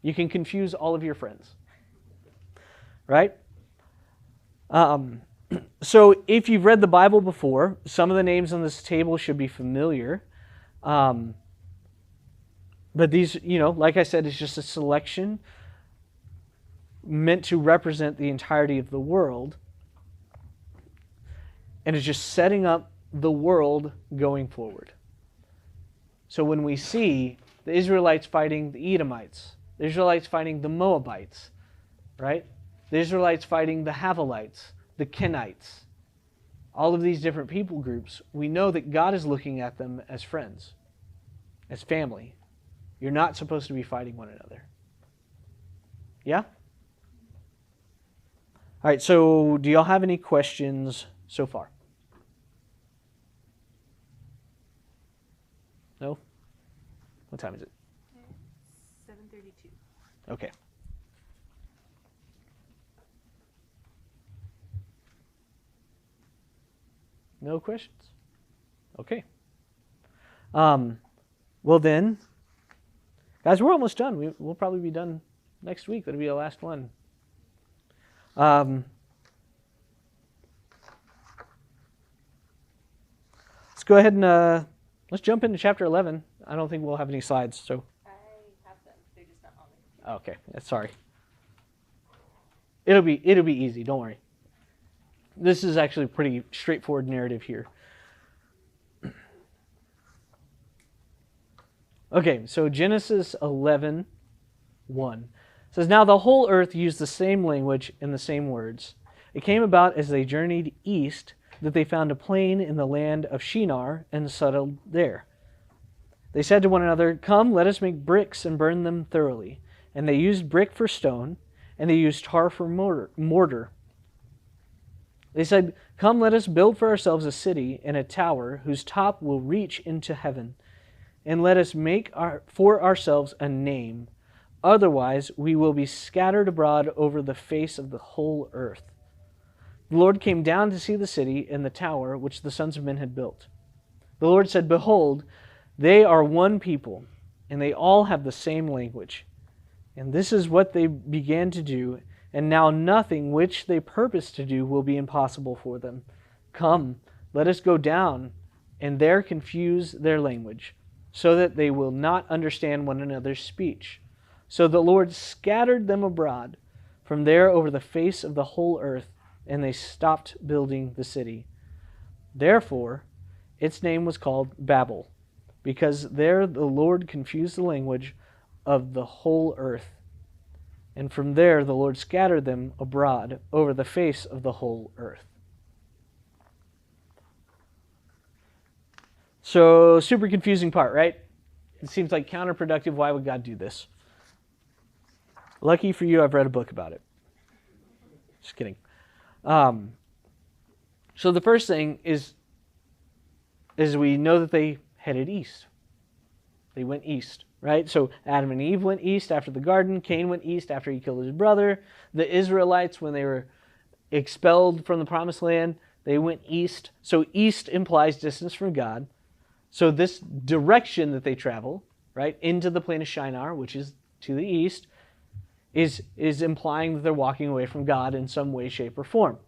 You can confuse all of your friends. Right? So if you've read the Bible before, some of the names on this table should be familiar. But these, like I said, it's just a selection meant to represent the entirety of the world. And it's just setting up the world going forward. So when we see the Israelites fighting the Edomites, the Israelites fighting the Moabites, right? The Israelites fighting the Havilites, the Kenites, all of these different people groups, we know that God is looking at them as friends, as family. You're not supposed to be fighting one another. Yeah? All right, so do y'all have any questions so far? No? What time is it? 7:32. Okay. No questions? Okay. Well then, guys, we're almost done. We'll probably be done next week. That'll be the last one. let's go ahead and let's jump into chapter 11. I don't think we'll have any slides, so. I have them. They're just not on the computer. Okay, sorry. It'll be easy. Don't worry. This is actually a pretty straightforward narrative here. Okay, so Genesis 11:1 says, "Now the whole earth used the same language and the same words. It came about as they journeyed east that they found a plain in the land of Shinar and settled there. They said to one another, 'Come, let us make bricks and burn them thoroughly.' And they used brick for stone, and they used tar for mortar. They said, 'Come, let us build for ourselves a city and a tower whose top will reach into heaven. And let us make for ourselves a name. Otherwise, we will be scattered abroad over the face of the whole earth.' The Lord came down to see the city and the tower which the sons of men had built. The Lord said, 'Behold, they are one people, and they all have the same language. And this is what they began to do, and now nothing which they purpose to do will be impossible for them. Come, let us go down, and there confuse their language, so that they will not understand one another's speech.' So the Lord scattered them abroad from there over the face of the whole earth, and they stopped building the city. Therefore, its name was called Babel, because there the Lord confused the language of the whole earth. And from there the Lord scattered them abroad over the face of the whole earth." So, super confusing part, right? It seems like counterproductive. Why would God do this? Lucky for you, I've read a book about it. Just kidding. So the first thing is we know that they headed east. They went east, right? So Adam and Eve went east after the garden. Cain went east after he killed his brother. The Israelites, when they were expelled from the promised land, they went east. So east implies distance from God. So this direction that they travel, right, into the plain of Shinar, which is to the east, is implying that they're walking away from God in some way, shape, or form.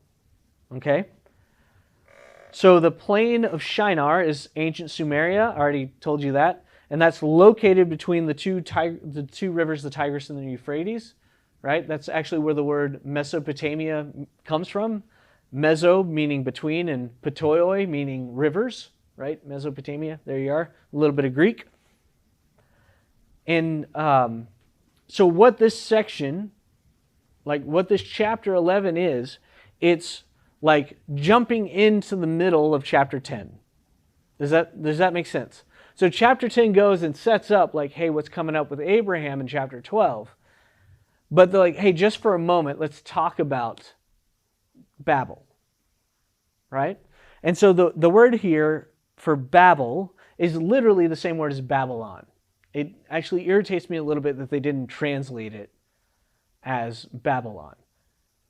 Okay? So the plain of Shinar is ancient Sumeria. I already told you that. And that's located between the two rivers, the Tigris and the Euphrates. Right? That's actually where the word Mesopotamia comes from. Meso meaning between, and Ptoioi meaning rivers. Right? Mesopotamia. There you are. A little bit of Greek. And so what this section, like what this chapter 11 is, it's like jumping into the middle of chapter 10. Does that make sense? So chapter 10 goes and sets up like, hey, what's coming up with Abraham in chapter 12. But they're like, hey, just for a moment, let's talk about Babel. Right? And so the word here for Babel is literally the same word as Babylon. It actually irritates me a little bit that they didn't translate it as Babylon.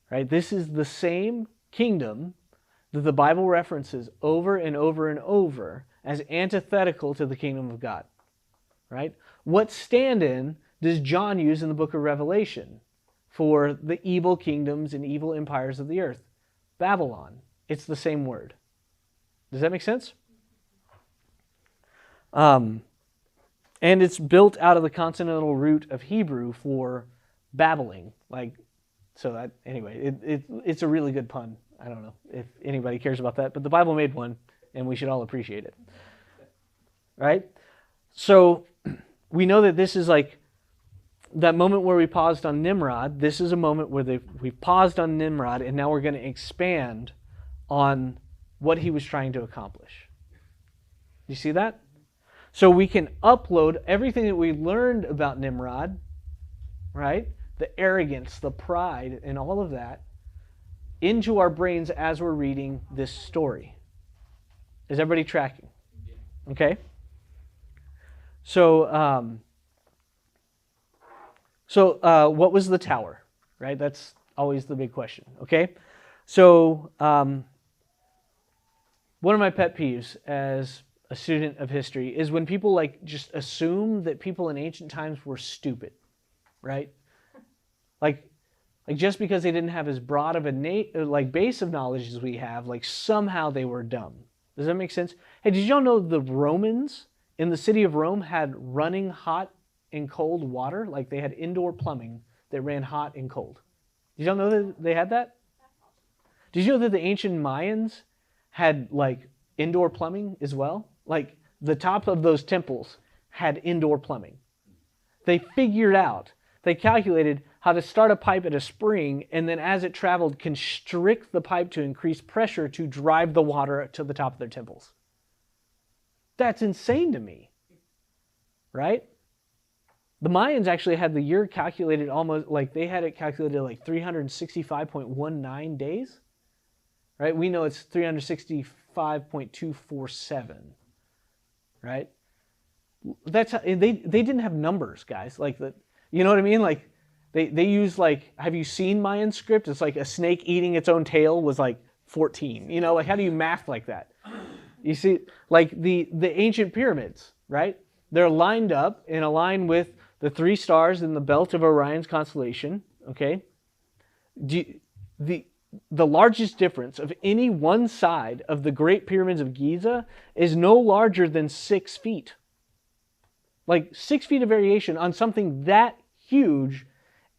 Right? This is the same kingdom that the Bible references over and over and over as antithetical to the kingdom of God. Right? What stand-in does John use in the book of Revelation for the evil kingdoms and evil empires of the earth? Babylon. It's the same word. Does that make sense? And it's built out of the consonantal root of Hebrew for babbling. It's a really good pun. I don't know if anybody cares about that, but the Bible made one, and we should all appreciate it. Right? So we know that this is like that moment where we paused on Nimrod. This is a moment where we've paused on Nimrod, and now we're going to expand on what he was trying to accomplish. You see that? So we can upload everything that we learned about Nimrod, right? The arrogance, the pride, and all of that into our brains as we're reading this story. Is everybody tracking? Okay? So what was the tower? Right? That's always the big question. Okay? So one of my pet peeves as a student of history is when people like just assume that people in ancient times were stupid, right? Like just because they didn't have as broad of a base of knowledge as we have, like somehow they were dumb, Does that make sense? Hey, did y'all know the Romans in the city of Rome had running hot and cold water? Like they had indoor plumbing that ran hot and cold. Did y'all know that they had that? Did you know that the ancient Mayans had like indoor plumbing as well? Like the top of those temples had indoor plumbing. They figured out, they calculated how to start a pipe at a spring and then as it traveled constrict the pipe to increase pressure to drive the water to the top of their temples. That's insane to me, right? The Mayans actually had the year calculated almost like they had it calculated like 365.19 days, right? We know it's 365.247, right? That's how, they didn't have numbers, guys. Like the, you know what I mean? Like they use like, have you seen Mayan script? It's like a snake eating its own tail was like 14. You know, like how do you math like that? You see, like the ancient pyramids, right? They're lined up in a line with the 3 stars in the belt of Orion's constellation. Okay, the largest difference of any one side of the Great Pyramids of Giza is no larger than 6 feet. Like 6 feet of variation on something that huge,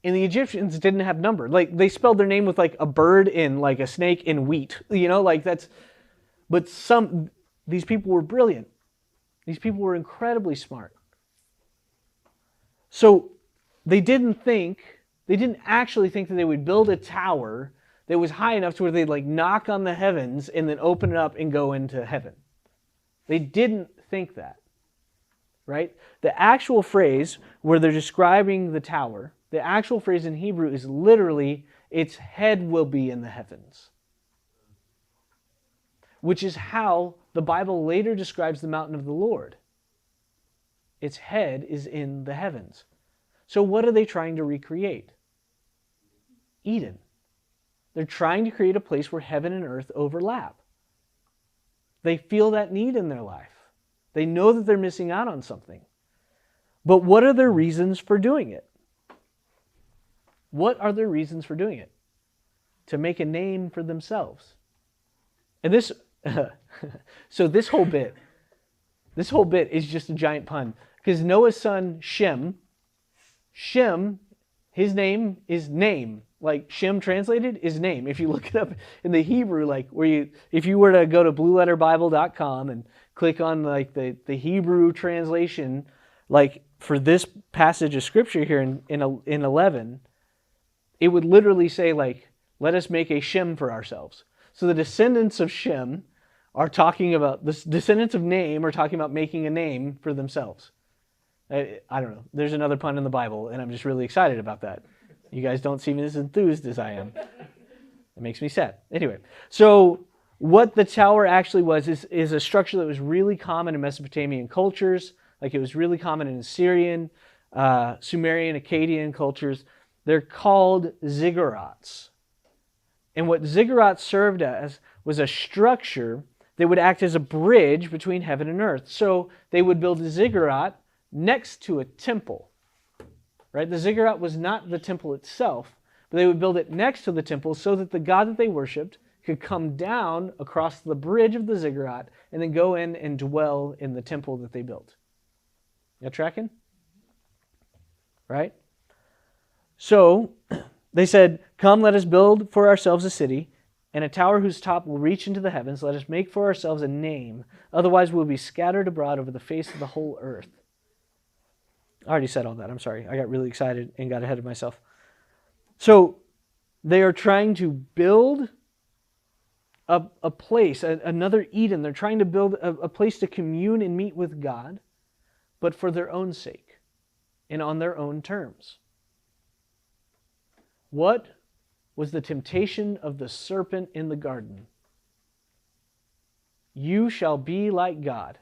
and the Egyptians didn't have number. Like they spelled their name with like a bird in like a snake in wheat. You know, like that's. But these people were brilliant. These people were incredibly smart. So they didn't actually think that they would build a tower that was high enough to where they'd like knock on the heavens and then open it up and go into heaven. They didn't think that. Right? The actual phrase where they're describing the tower, the actual phrase in Hebrew is literally, its head will be in the heavens. Which is how the Bible later describes the mountain of the Lord. Its head is in the heavens. So what are they trying to recreate? Eden. They're trying to create a place where heaven and earth overlap. They feel that need in their life. They know that they're missing out on something. But what are their reasons for doing it? What are their reasons for doing it? To make a name for themselves. And this, so this whole bit is just a giant pun. Because Noah's son Shem, his name is name. Like Shem translated is name. If you look it up in the Hebrew, like if you were to go to blueletterbible.com and click on like the Hebrew translation, like for this passage of scripture here in 11, it would literally say like, let us make a Shem for ourselves. So the descendants of Shem are talking about, the descendants of Name are talking about making a name for themselves. I don't know. There's another pun in the Bible, and I'm just really excited about that. You guys don't seem as enthused as I am. It makes me sad. Anyway, so what the tower actually was is a structure that was really common in Mesopotamian cultures. Like it was really common in Assyrian, Sumerian, Akkadian cultures. They're called ziggurats. And what ziggurats served as was a structure that would act as a bridge between heaven and earth. So they would build a ziggurat next to a temple. Right? The ziggurat was not the temple itself, but they would build it next to the temple so that the God that they worshipped could come down across the bridge of the ziggurat and then go in and dwell in the temple that they built. You tracking? Right? So they said, come, let us build for ourselves a city and a tower whose top will reach into the heavens. Let us make for ourselves a name. Otherwise we'll be scattered abroad over the face of the whole earth. I already said all that. I'm sorry. I got really excited and got ahead of myself. So they are trying to build a place, another Eden. They're trying to build a place to commune and meet with God, but for their own sake and on their own terms. What was the temptation of the serpent in the garden? You shall be like God.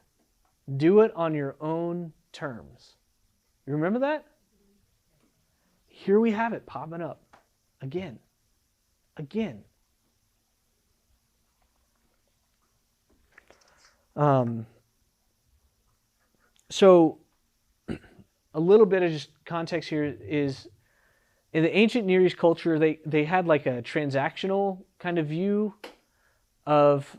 Do it on your own terms. You remember that? Here we have it popping up again. So a little bit of just context here is in the ancient Near East culture, they had like a transactional kind of view of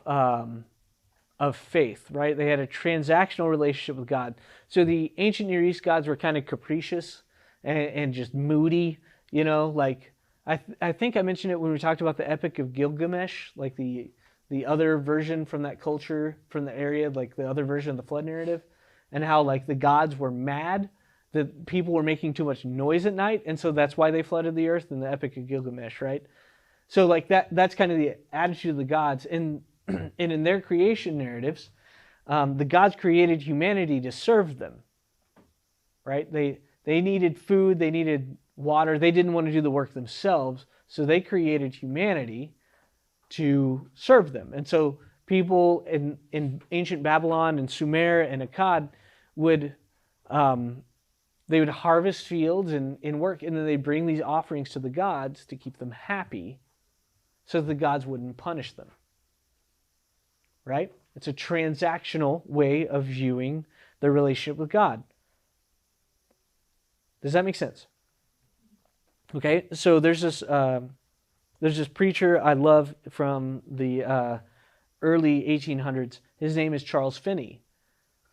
of faith, right? They had a transactional relationship with God. So the ancient Near East gods were kind of capricious and just moody, like I think I mentioned it when we talked about the Epic of Gilgamesh, like the other version from that culture, from the area, like the other version of the flood narrative, and how like the gods were mad that people were making too much noise at night, and so that's why they flooded the earth in the Epic of Gilgamesh, right? So like that's kind of the attitude of the gods. And in their creation narratives, the gods created humanity to serve them, right? They needed food, they needed water, they didn't want to do the work themselves, so they created humanity to serve them. And so people in ancient Babylon and Sumer and Akkad would they would harvest fields and work, and then they'd bring these offerings to the gods to keep them happy so that the gods wouldn't punish them. Right? It's a transactional way of viewing their relationship with God. Does that make sense? Okay, so there's this preacher I love from the early 1800s. His name is Charles Finney.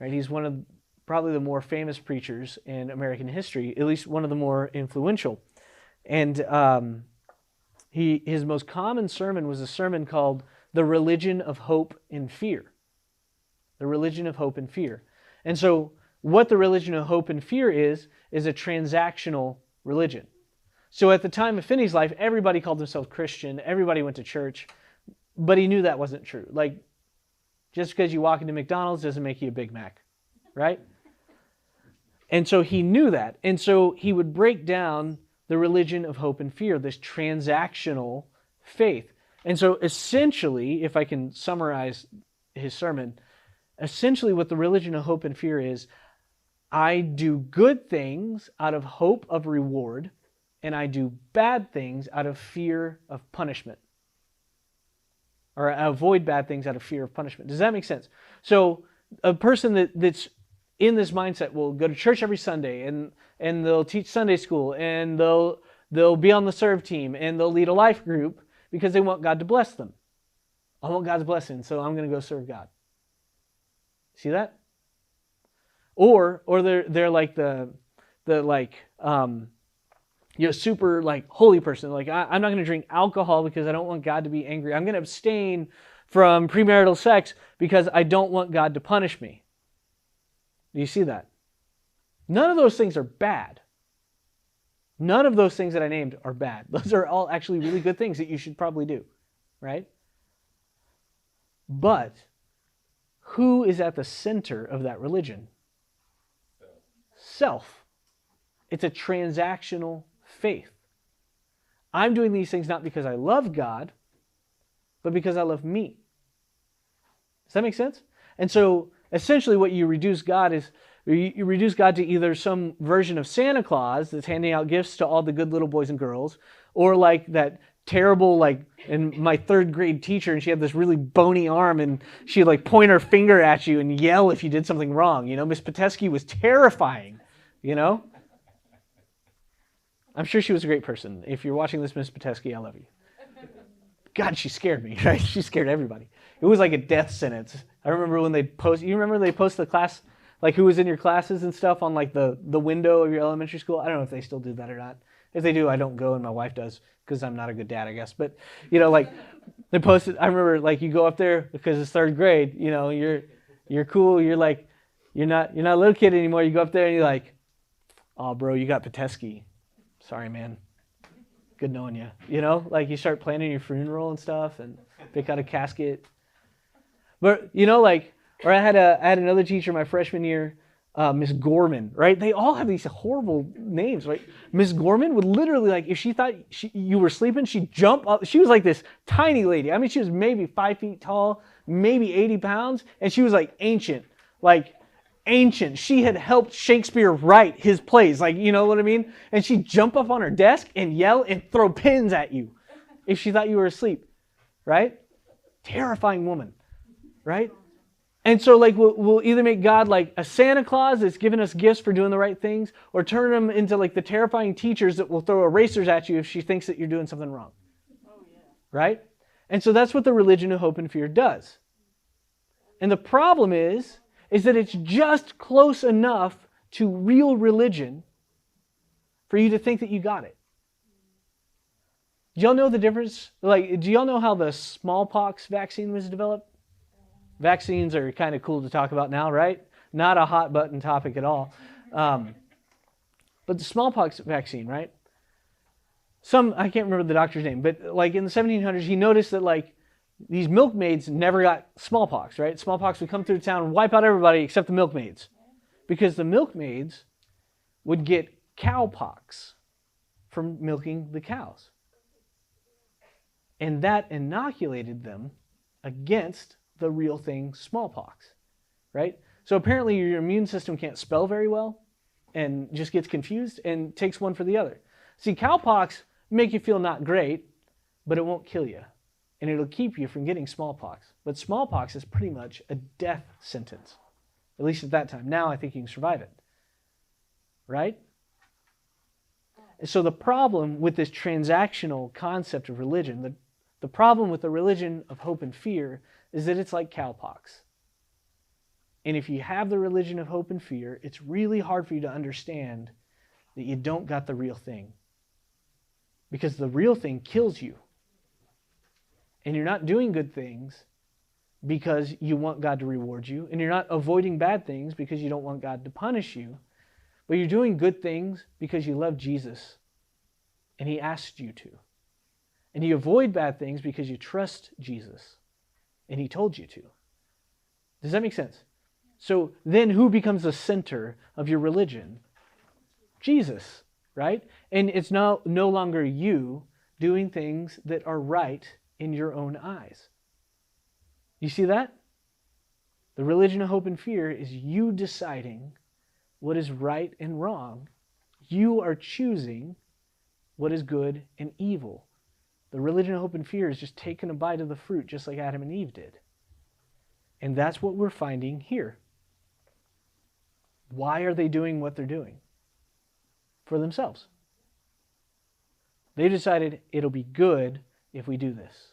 Right? He's one of probably the more famous preachers in American history, at least one of the more influential. And his most common sermon was a sermon called The Religion of Hope and Fear. The Religion of Hope and Fear. And so what the religion of hope and fear is a transactional religion. So at the time of Finney's life, everybody called themselves Christian, everybody went to church, but he knew that wasn't true. Like, just because you walk into McDonald's doesn't make you a Big Mac, right? And so he knew that. And so he would break down the religion of hope and fear, this transactional faith. And so essentially, if I can summarize his sermon, essentially what the religion of hope and fear is, I do good things out of hope of reward, and I do bad things out of fear of punishment. Or I avoid bad things out of fear of punishment. Does that make sense? So a person that's in this mindset will go to church every Sunday, and they'll teach Sunday school, and they'll be on the serve team, and they'll lead a life group because they want God to bless them. I want God's blessing, so I'm going to go serve God. See that? Or they're like the super like holy person. Like, I'm not going to drink alcohol because I don't want God to be angry. I'm going to abstain from premarital sex because I don't want God to punish me. Do you see that? None of those things are bad. None of those things that I named are bad. Those are all actually really good things that you should probably do, right? But who is at the center of that religion? Self. It's a transactional faith. I'm doing these things not because I love God, but because I love me. Does that make sense? And so essentially what you reduce God is, you reduce God to either some version of Santa Claus that's handing out gifts to all the good little boys and girls, or like that terrible, like, in my third grade teacher, and she had this really bony arm, and she'd like point her finger at you and yell if you did something wrong. Miss Patesky was terrifying, I'm sure she was a great person. If you're watching this, Miss Patesky, I love you. God, she scared me, right? She scared everybody. It was like a death sentence. I remember when they post the class, like who was in your classes and stuff on like the window of your elementary school. I don't know if they still do that or not. If they do, I don't go, and my wife does because I'm not a good dad, I guess. But, like they posted, I remember like you go up there because it's third grade, you're cool. You're like, you're not a little kid anymore. You go up there and you're like, oh, bro, you got Patesky. Sorry, man. Good knowing you. Like you start planning your funeral and stuff and pick out a casket. But, or I had another teacher my freshman year, Miss Gorman, right? They all have these horrible names, right? Miss Gorman would literally, like, if she thought you were sleeping, she'd jump up. She was like this tiny lady. I mean, she was maybe 5 feet tall, maybe 80 pounds, and she was like ancient. She had helped Shakespeare write his plays, like, you know what I mean? And she'd jump up on her desk and yell and throw pins at you if she thought you were asleep, right? Terrifying woman, right? And so, like, we'll either make God like a Santa Claus that's giving us gifts for doing the right things, or turn him into like the terrifying teachers that will throw erasers at you if she thinks that you're doing something wrong. Oh, yeah. Right? And so that's what the religion of hope and fear does. And the problem is that it's just close enough to real religion for you to think that you got it. Do y'all know the difference? Like, do y'all know how the smallpox vaccine was developed? Vaccines are kind of cool to talk about now, right? Not a hot button topic at all. But the smallpox vaccine, right? I can't remember the doctor's name, but like in the 1700s, he noticed that like these milkmaids never got smallpox, right? Smallpox would come through town and wipe out everybody except the milkmaids. Because the milkmaids would get cowpox from milking the cows. And that inoculated them against the real thing, smallpox, right? So apparently your immune system can't spell very well and just gets confused and takes one for the other. See, cowpox make you feel not great, but it won't kill you. And it'll keep you from getting smallpox. But smallpox is pretty much a death sentence, at least at that time. Now I think you can survive it, right? So the problem with this transactional concept of religion, the problem with the religion of hope and fear is that it's like cowpox. And if you have the religion of hope and fear, it's really hard for you to understand that you don't got the real thing. Because the real thing kills you. And you're not doing good things because you want God to reward you. And you're not avoiding bad things because you don't want God to punish you. But you're doing good things because you love Jesus. And He asked you to. And you avoid bad things because you trust Jesus. And He told you to. Does that make sense? So then who becomes the center of your religion? Jesus, right? And it's no longer you doing things that are right in your own eyes. You see that? The religion of hope and fear is you deciding what is right and wrong. You are choosing what is good and evil. The religion of hope and fear is just taking a bite of the fruit just like Adam and Eve did. And that's what we're finding here. Why are they doing what they're doing? For themselves. They decided it'll be good if we do this.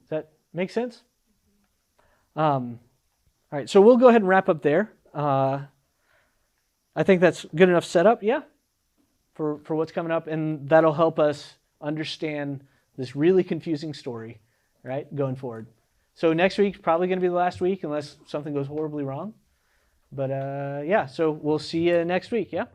Does that make sense? All right, so we'll go ahead and wrap up there. I think that's good enough setup, yeah, for what's coming up, and that'll help us understand this really confusing story, right, going forward. So next week's probably going to be the last week unless something goes horribly wrong. But yeah, so we'll see you next week, yeah?